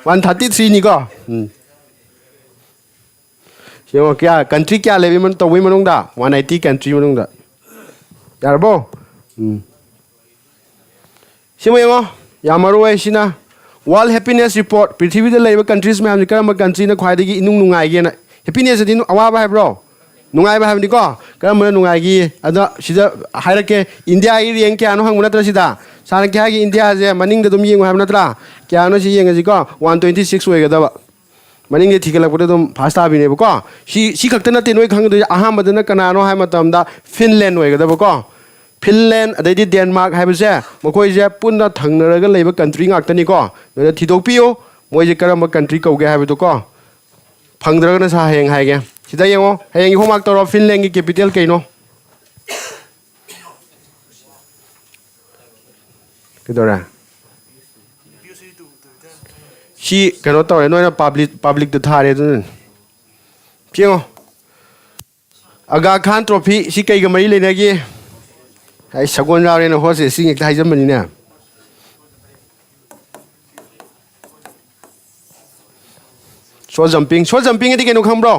133ꯅꯤꯀꯣ ꯌꯦꯡꯉꯣ ꯀꯌꯥ ꯀꯟꯇ꯭ꯔꯤ ꯀꯌꯥ ꯂꯩꯕ ꯇꯧꯕꯩ ꯃꯅꯨꯡꯗ 180 ꯀꯟꯇ꯭ꯔꯤ ꯃꯅꯨꯡꯗ ꯌꯥꯔꯕꯣ ꯁꯤꯃ ꯌꯦꯡꯉꯣ ꯌꯥꯝ ꯃꯔꯨ ꯑꯣꯏ ꯁꯤꯅ ꯋꯥꯔꯜ ꯍꯦꯄꯤꯅꯦꯁ ꯔꯤꯄꯣꯔꯠ ꯄ꯭ꯔꯤꯊꯤꯕꯤꯗ ꯂꯩꯔꯤꯕ ꯀꯟꯇ꯭ꯔꯤꯁ ꯃꯌꯥꯝꯁꯤ ꯀꯔꯝꯕ ꯀꯟꯇ꯭ꯔꯤꯅ ꯈ꯭ꯋꯥꯏꯗꯒꯤ ꯏꯅꯨꯡ ꯅꯨꯡꯉꯥꯏꯒꯦꯅ ꯍꯦꯄꯤꯅꯦꯁ ꯑꯗꯤ ꯑꯋꯥꯕ ꯍꯥꯏꯕ꯭ꯔꯣ ꯅꯨꯡꯉꯥꯏꯕ ꯍꯥꯏꯕꯅꯤꯀꯣ ꯀꯔꯝꯕꯅ ꯅꯨꯡꯉꯥꯏꯒꯤ ꯑꯗꯣ ꯁꯤꯗ ꯍꯥꯏꯔꯛꯀꯦ ꯏꯟꯗꯤꯌꯥꯒꯤ ꯔꯦꯡ ꯀꯌꯥꯅꯣ ꯍꯪꯕ ꯅꯠꯇ꯭ꯔꯥ ꯁꯤꯗ ꯁꯥꯅ ꯀꯌꯥꯒꯤ ꯏꯟꯗꯤꯌꯥꯁꯦ ꯃꯅꯤꯡꯗ ꯑꯗꯨꯝ ꯌꯦꯡꯉꯨ ꯍꯥꯏꯕ ꯅꯠꯇ꯭ꯔꯥ ꯀꯌꯥꯅꯣ ꯁꯤ ꯌꯦꯡꯉꯁꯤꯀꯣ 126 ꯑꯣꯏꯒꯗꯕ ꯃꯅꯤꯡꯗ ꯊꯤꯒꯠꯂꯛꯄꯗ ꯑꯗꯨꯝ ꯐꯥꯁ ꯇꯥꯕꯤꯅꯦꯕꯀꯣ ꯁꯤ ꯈꯛꯇ ꯅꯠꯇꯦ ꯅꯣꯏ ꯈꯪꯒꯗꯣꯏꯁꯦ ꯑꯍꯥꯟꯕꯗꯅ ꯀꯅꯥꯅꯣ ꯍꯥꯏꯕ ꯃꯇꯝꯗ ꯐꯤꯟꯂꯦꯟ ꯑꯣꯏꯒꯗꯕꯀꯣ ꯐꯤꯟꯂꯦꯟ ꯑꯗꯩꯗꯤ ꯗꯦꯟꯃꯥꯔꯛ ꯍꯥꯏꯕꯁꯦ ꯃꯈꯣꯏꯁꯦ ꯄꯨꯟꯅ ꯊꯪꯅꯔꯒ ꯂꯩꯕ ꯀꯟꯇ꯭ꯔꯤ ꯉꯥꯛꯇꯅꯤꯀꯣ ꯅꯣꯏꯅ ꯊꯤꯗꯣꯛꯄꯤꯌꯨ ꯃꯣꯏꯁꯦ ꯀꯔꯝꯕ ꯀꯟꯇ꯭ꯔꯤ ꯀꯧꯒꯦ ꯍꯥꯏꯕꯗꯣꯀꯣ ꯐꯪꯗ꯭ꯔꯒꯅ ꯁꯥ ꯍꯌꯦꯡ ꯍꯥꯏꯒꯦ ꯁꯤꯗ ꯌꯦꯡꯉꯣ ꯍꯌꯦꯡꯒꯤ ꯍꯣꯝꯋꯥꯔꯛ ꯇꯧꯔꯣ ꯐꯤꯟꯂꯦꯟꯒꯤ ꯀꯦꯄꯤꯇꯦꯜ ꯀꯩꯅꯣ ꯀꯩꯗꯧꯔꯦ ꯁꯤ ꯀꯩꯅꯣ ꯇꯧꯔꯦ ꯅꯣꯏꯅ ꯄꯥꯕ꯭ꯂꯤꯛꯇ ꯊꯥꯔꯦ ꯑꯗꯨꯅ ꯌꯦꯡꯉꯣ ꯑꯒꯥ ꯈꯥꯟ ꯇ꯭ꯔꯣꯐꯤ ꯁꯤ ꯀꯩꯒ ꯃꯔꯤ ꯂꯩꯅꯒꯦ ꯑꯩ ꯁꯒꯣꯜ ꯌꯥꯎꯔꯦꯅ ꯍꯣꯁꯦ ꯁꯤ ꯍꯦꯛꯇ ꯍꯥꯏꯖꯟꯕꯅꯤꯅꯦ ꯁꯣꯔꯠ ꯖꯝꯄꯤꯡ ꯀꯩꯅꯣ ꯈꯪꯕ꯭ꯔꯣ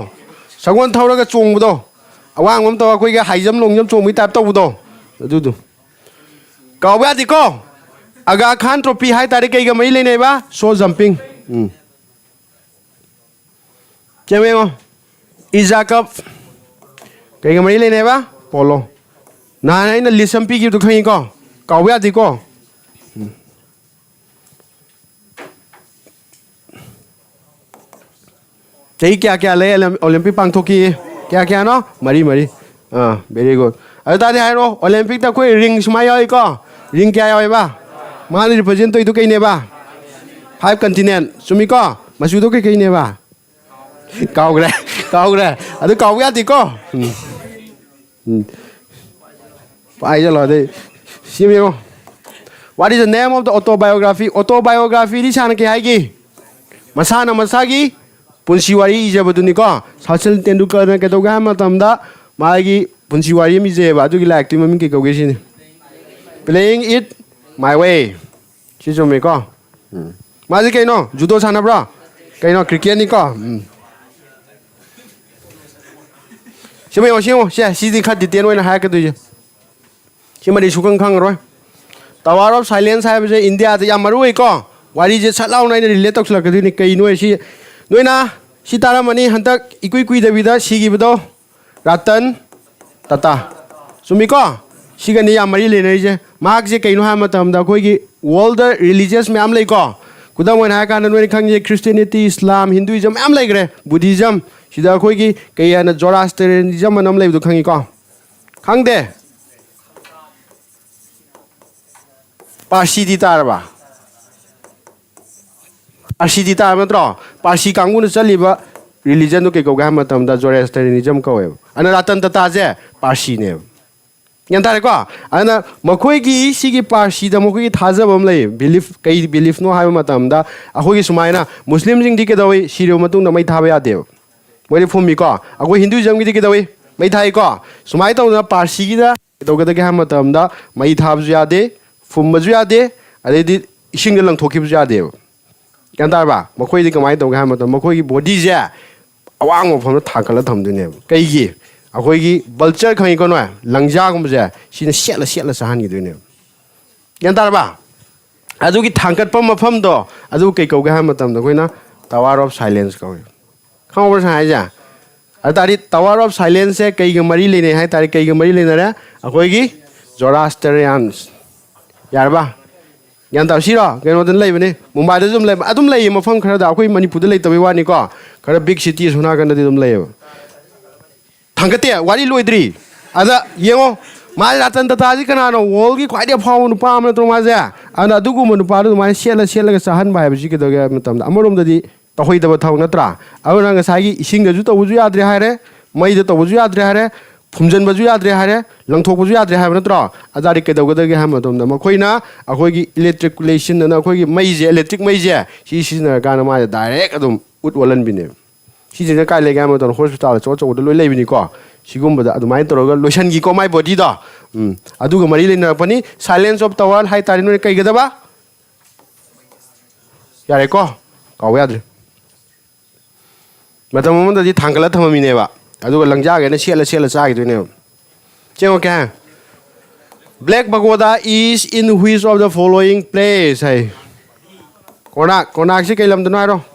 ꯁꯒꯣꯜ ꯊꯧꯔꯒ ꯆꯣꯡꯕꯗꯣ ꯑꯋꯥꯡꯕ ꯑꯃ ꯇꯧꯔꯒ ꯑꯩꯈꯣꯏꯒꯤ ꯍꯥꯏꯖꯝ ꯂꯣꯡꯖꯝ ꯆꯣꯡꯕꯒꯤ ꯇꯥꯏꯞ ꯇꯧꯕꯗꯣ ꯑꯗꯨꯗꯣ ꯀꯥꯎꯕ ꯌꯥꯗꯦꯀꯣ ꯑꯒꯥ ꯈꯥꯟ ꯇ꯭ꯔꯣꯐꯤ ꯍꯥꯏꯇꯥꯔꯦ ꯀꯩꯒ ꯃꯔꯤ ꯂꯩꯅꯩꯕ ꯁꯣꯔꯠ ꯖꯝꯄꯤꯡ ꯌꯦꯡꯉꯣ ꯏꯖꯥ ꯀꯞ ꯀꯩꯒ ꯃꯔꯤ ꯂꯩꯅꯩꯕ ꯄꯣꯂꯣ ꯅꯍꯥꯟ ꯑꯩꯅ ꯂꯤꯁ ꯑꯃ ꯄꯤꯈꯤꯕꯗꯣ ꯈꯪꯉꯤꯀꯣ ꯀꯥꯎꯕ ꯌꯥꯗꯦꯀꯣ ꯆꯍꯤ ꯀꯌꯥ ꯂꯩ ꯑꯣꯂꯦꯝꯄꯤꯛ ꯄꯥꯡꯊꯣꯛꯈꯤ ꯀꯌꯥꯅꯣ ꯃꯔꯤ ꯚꯦꯔꯤ ꯒꯨꯗ ꯑꯗꯨ ꯇꯥꯔꯗꯤ ꯍꯥꯏꯔꯣ ꯑꯣꯂꯦꯝꯄꯤꯛꯇ ꯑꯩꯈꯣꯏ ꯔꯤꯡ ꯁꯨꯃꯥꯏꯅ ꯌꯥꯎꯏꯀꯣ ꯔꯤꯡ ꯀꯌꯥ ꯌꯥꯎꯋꯦꯕ ꯃꯥꯅ ꯔꯤꯄ꯭ꯔꯖꯦꯟ ꯇꯧꯔꯤꯗꯨ ꯀꯩꯅꯦꯕ 5 ꯀꯟꯇꯤꯅꯦꯟ ꯆꯨꯝꯃꯤꯀꯣ ꯃꯆꯨꯗꯣ ꯀꯩꯅꯦꯕ ꯀꯥꯎꯈ꯭ꯔꯦ ꯑꯗꯨ ꯀꯥꯎꯕ ꯌꯥꯗꯦꯀꯣ ꯄꯥꯏꯖꯜꯂꯣ ꯑꯗꯩ ꯁꯤ ꯌꯦꯡꯉꯣ ꯋꯥꯠ ꯏज ꯗ ꯅꯦꯝ ꯑꯣꯐ ꯗ ꯑꯣꯇꯣꯕꯥꯏꯑꯣꯒ꯭ꯔꯥꯐꯤꯗꯤ ꯁꯥꯅ ꯀꯩ ꯍꯥꯏꯒꯤ ꯃꯁꯥꯅ ꯃꯁꯥꯒꯤ ꯄꯨꯟꯁꯤ ꯋꯥꯔꯤ ꯏꯖꯕꯗꯨꯅꯤꯀꯣ ꯁꯆꯤꯟ ꯇꯦꯟꯗꯨꯜꯀꯔꯅ ꯀꯩꯗꯧꯒꯦ ꯍꯥꯏꯕ ꯃꯇꯝꯗ ꯃꯥꯒꯤ ꯄꯨꯟꯁꯤ ꯋꯥꯔꯤ ꯑꯃ ꯏꯖꯩꯑꯕ ꯑꯗꯨꯒꯤ ꯂꯥꯏꯔꯤꯛꯇꯨꯒꯤ ꯃꯃꯤꯡ ꯀꯩ ꯀꯧꯒꯦ ꯁꯤꯅꯤ ꯄ꯭ꯂꯦꯌꯤꯡ ꯏꯠ ꯃꯥꯏ ꯋꯦ ꯁꯤ ꯆꯨꯝꯃꯤꯀꯣ ꯃꯥꯁꯤ ꯀꯩꯅꯣ ꯖꯨꯗꯣ ꯁꯥꯟꯅꯕ꯭ꯔꯣ ꯀꯩꯅꯣ ꯀ꯭ꯔꯤꯀꯦꯠꯅꯤꯀꯣ ꯁꯤꯃ ꯌꯦꯡꯉꯣ ꯁꯤꯗꯤ ꯈꯔ ꯗꯤꯇꯦꯜ ꯑꯣꯏꯅ ꯍꯥꯏꯔꯛꯀꯗꯣꯏꯁꯦ ꯁꯤꯃꯗꯤ ꯁꯨꯈꯪ ꯈꯪꯉꯔꯣꯏ Tower of Silence have India the Yamaruiko. What is it? Salao nine relate to Lakadini no she Nuena Sitara money hunter equi the vida she give Ratan Tata Sumiko Shigani Yamari Mark Kaino Hamatam the Kogi all the religious Mamleko Kuda when I can and Christianity Islam Hinduism Amlegre Buddhism Shida Kogi Kayana Zoroastrianism and Amle to Kangiko Kang de Parsi di Tarba Parsi di Tarba draw Parsi Kangun Saliba religion to go Gamatam the Zoroastrianism Koev and Ratan Tataze Parsi name Yantareko and Makoigi Sigi Parsi the Moki Tazabam lay belief no Hamatam da Ahogi Sumaina Muslims in Dikadawi Shirio Matunda may Tabia dev. Where from Miko, a way Hinduism with Dikadawi, may Taiko, Sumaita the Parsi da Toga the Hamatam da may Tabziade, Fumaziade, and they did Shingalang Tokibziade. Yantarba, Makoi Kamaito Hamatam, Makoi Bodizia, a wang from the Takalatam the name. Kaigi. Akoigi vulture khangi kono langja gum je sin sela sahani dune yantarba adugi thangkat pam mafam do adu kei ko ga matam do koina Tower of Silence ko khawar sa ja atari Tower of Silence se kei ga mari lene hai tari kei ga mari lene ra akoigi Zoroastrians yarba yantar siro keno den lei bane Mumbai da zum lei adum lei mafam khara da akoi Manipur da lei tawi wani ko khara big city suna kan da dum lei Tangatia, what is Luidri? Other, Yemo, my Latin Tatazi Canano, Wolgi, quite a pound palm to Mazia, and a Duguman part of my Shella Sahan by Jika Amorum the Tohida Taunatra. I will Nangasagi, sing the Juta Wuzia Drehare, Maida Wuzia Drehare, Pumjan Bazia Drehare, Langto Wuzia Drehamatra, Azarika the Hamatum, the Makoina, a Hogi electriculation and a Hogi Mazia, electric Mazia. She's in a Ganamaya direct would Wallen be named. She's in a Kyle Gamaton hospital, it's also the Levinico. She go with the mind to Lushan Giko, my body. I do a Marilyn Pony, silence of Tower, high Tarino Kagadaba. Yareko, Kawad. But the moment that the Tangalata Mineva, I do a Langjag and a Shella side to know. Chemoka Black Pagoda is in which of the following place? Hey, Konak Shikalam the Naro.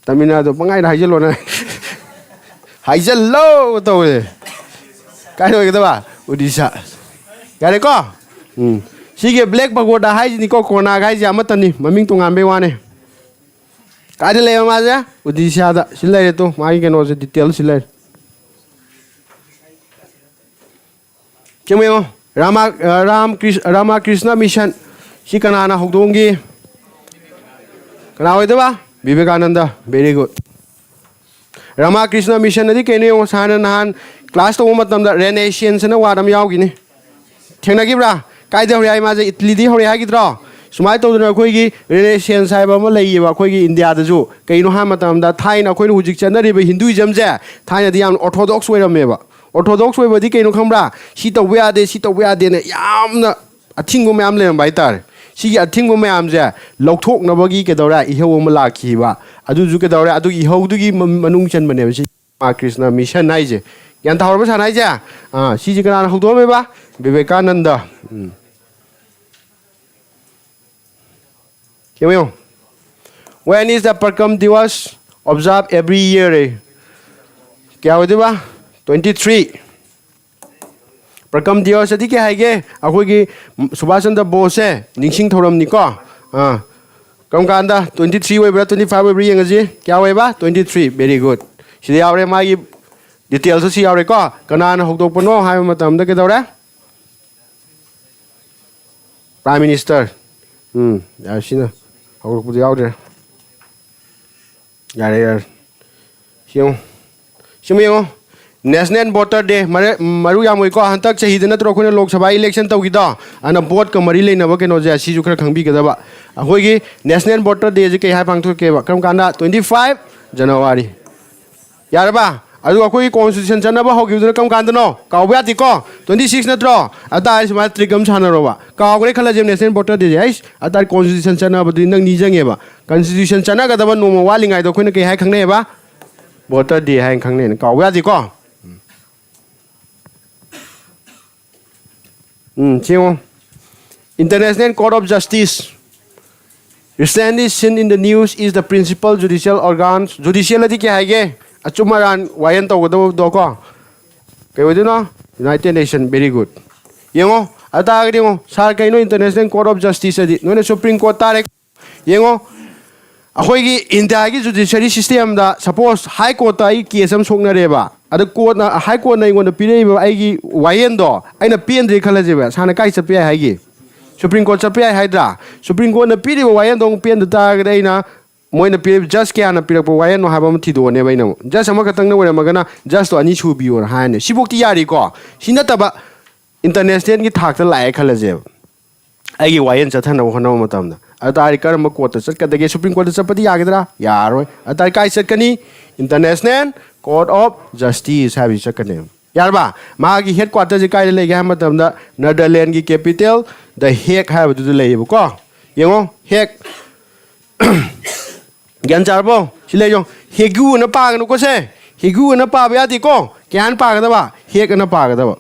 Tamina the Pangai Hajalona Hajalo to Kaidova, Udisa. Yareko? She get Black Pagoda Hajiko Kona Gajamatani, Maming to Ambewane. Kadile Maza, Udisa, she let it to my can the details she let. Chimio, Rama Krishna Mission, Shikanana Hogdungi. Kanawidova? Vivekananda, very good. Rama Krishna Mission Nadi Kenyo Sanahan, class to Umatam the Renaissance and a Wadam Yogini. Tenagibra, Kaida Riamaza, Italy, Horiagidra. Sumaito Nakogi, Renaissance Ibamalay, Wakogi in the other zoo. Kaino Hamatam, that Taina Koin Hujichanari, Hinduism there, Taina the Orthodox way of Meva. Orthodox way of Dikano Kambra, Sita where they Yamna, a tingle mamle by tar. She a tingle mamza, Loktok Nabagi Kedora, Iho Malakiva, Adu Zukadora, Adu Iho Dugi Manunction Manev, Krishna Mission Niger. Yantaurus Hanaja, she can Hodomeva, Vivekananda. When is the Parkam Divas observed every year? Kya 23. Prakam Dios adi ke haige akoi ki Subhash Chandra Bose ningsing thoram ni ko kam kanda 23 we bra 25 we bri ngaji kya we ba 23 very good sidi awre ma gi details si awre ko kana na hokdok pono hai matam da ke dora Prime Minister ya sina hokdok pu awre yare siyo siyo National Voter Day, Maru Yamoiko, Hantak, Hidden Trokuna Lok Sabha election Togida, and a board Kamarili Navakanoja, Shizuka Kambi Gadaba. A Hogi, National Voter Day, Hapang to Keva, Kamkanda, 25 January. Yaraba, Aduakui Constitution Janaba, Hogi, Kamkandano, Kawiatiko, 26 Natro, Ada is Matricum Chanarova, Kawai Kalajam National Voter Day, at that Constitution Chanaba, the Nizangeva, Constitution Chanaga, the one no walling I don't hang neva, Voter Day hang Kangin, Kawiatiko. Chingo. International Court of Justice. Recently seen in the news is the principal judicial organs. Judicial adi kya hai ge? Achumaran wayan to do ko. Kaya wadi no? United Nations, very good. Yengo, ata agadi mo. Sa kayo International Court of Justice adi. No na Supreme Court tarek. Yengo, ako India ki judiciary system da suppose High Court ay case am sok na reba. Ada court na High Court na ingon na pili ba ay wayan do. Ay na PN kala jeba. Sana kay sa piya ay Supreme Court sa piya Hydra. Supreme Court na pili ba wayan dong PN da agad ay na mo na pili just kaya na pili po wayan no habang tido ne ba ina mo. Just ama katang na wala magana just to ani chubi or han. Sibuk ti yari ko. Sinata ba international ki thak ta lai khala jeba. Ay wayan sa thana ho na mo tam na. Atari karma court sat kadage Supreme Court sapati yagidra yaroi atari kai sat kani International Court of Justice habi sakane yarba magi headquarters kai le ga matam da Netherlands ki capital the Hague habi du le ko yengo Hague gan charbo sile yo Hague na pa no ko se Hague na pa ba di ko kyan pa ga ba Hague na pa ga ba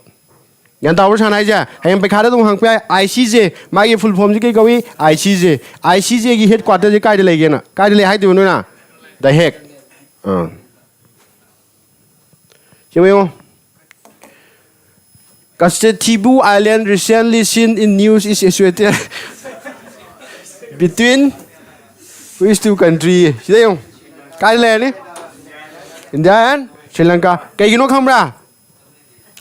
yan tawar sanai ja hayam pe khada dum hang pe ICJ magi full form ji kai kawi ICJ ki headquarter ji kai de le gena kai de le hai du no na the Hague Chimo Tibu Island recently seen in news is situated between which two countries sidayong kai le ni India and Sri Lanka kai gino khamra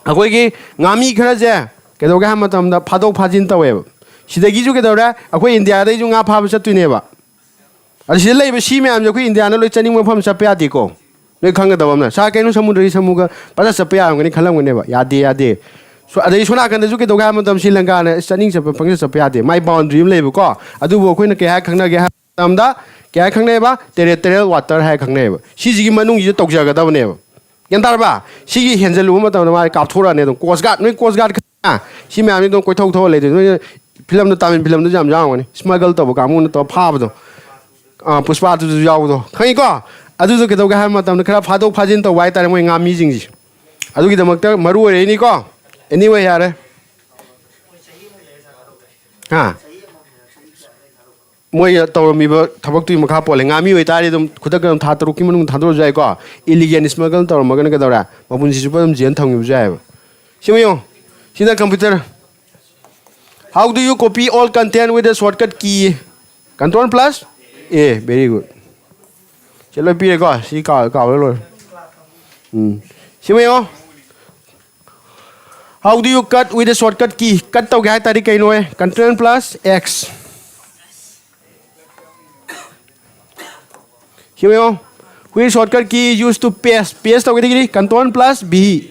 akoigi ngami khara je kedoga ha matam da phadok phajin tawe sidagi ju kedora akoi India dai ju nga pha ba chatui ne ba ari sid lai ba si me am je koi India na loi chaning ma pham sa pa di ko loi khang ga da bam na sa kainu samudri samuga pa sa pa am ngani khalam ngane ba ya de so adai sona kan ju kedoga ha matam Sri Lanka na chaning sa pa phang sa pa de my boundary lai ba ko adu bo koi na ke ha khang na ge ha tam da ke ha khang ne ba territorial water ha khang ne ba si ji gi manung ji tok ja ga da ne ba yan tarba sigi henjelu ma taw ma ka thora ne dong coast guard si me ami dong koi thok thok le de film no tamin film no jam jang ni smuggle to ka mu no to pha ba do puspa tu yaw do khai ko adu do ke to ga ha ma tam khara pha do pha jin to wai tar moi nga mi jing ji adu gi damak ta maru re ni ko anyway yare ha moi tawmi ba thabak tu makha pole ngami oi tari dum khudak dum tha taru ki manung thadro jai ko illegal smuggle tor magan ka dora mabun si supam jen thang yu jai simayo sida computer how do you copy all content with a shortcut key control plus a very good chalo pi ko si ka lo simayo how do you cut with a shortcut key cut to ga tari kai no control plus x Here which shortcut key used to paste to get control plus B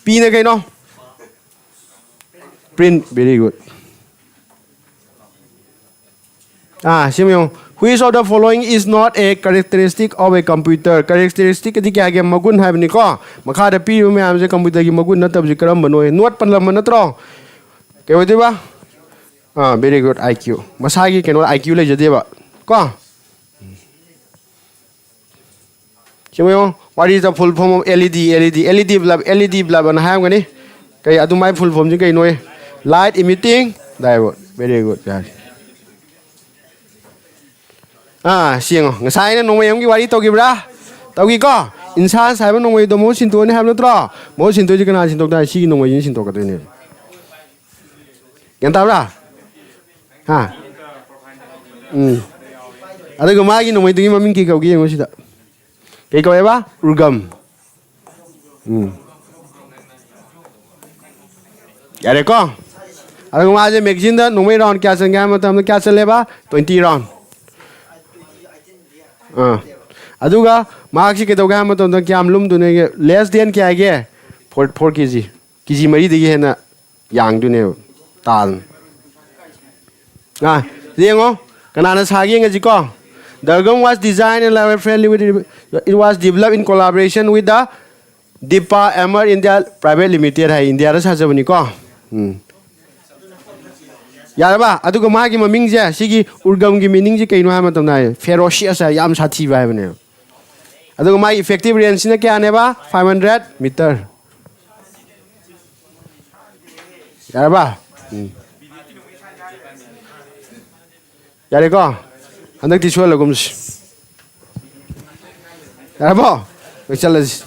P na kayo no print very good same which of the following is not a characteristic of a computer characteristic di kaya magun have ni ko makha da pi me am je computer gi magun na tab ji karam bano note panlam na tro kayo di ba very good IQ masagi keno IQ le jade ba ko what is the full form of LED bulb and have gani kay adu mai full form ji kai noi light emitting diode very good siang ngasai na nongmai am gi wari to gi bra to gi ko insan sai ba nongmai do mo sin to ne have no tro mo sin to ji kana sin to da si nongmai yin sin to ka de ne yan ta bra adu ga ma gi nongmai de gi maming ki ka gi ngo si da cái câu ba Ugram dạ đấy con ở ngoài cái magazine đó nó mấy round kia sang game mà tầm nó kia sang lên ba 20 round aduga marks cái đầu game mà tầm nó kia lum tụi này less than kia cái 4 kg mấy đi cái na yang tụi này tan riêng không cái nào nó sai cái gì con The Ugram was designed and level friendly with it was developed in collaboration with the Takpa Amar India Private Limited hai India ra sa bani ko ya ba adu ko ma gi maming ja sigi Ugram gi meaning ji kaino ha ma tam nai ferocious yam sathi ba bane adu ko ma effective range na kya ne ba 500 meter ꯌꯥꯔꯕ ꯌꯥꯔꯦꯀꯣ ꯍꯟꯗꯛꯇꯤ ꯁꯣꯏꯍꯜꯂꯒꯨꯝꯁꯤ ꯌꯥꯔꯕꯣ ꯂꯣꯏ ꯆꯠꯂꯁꯤ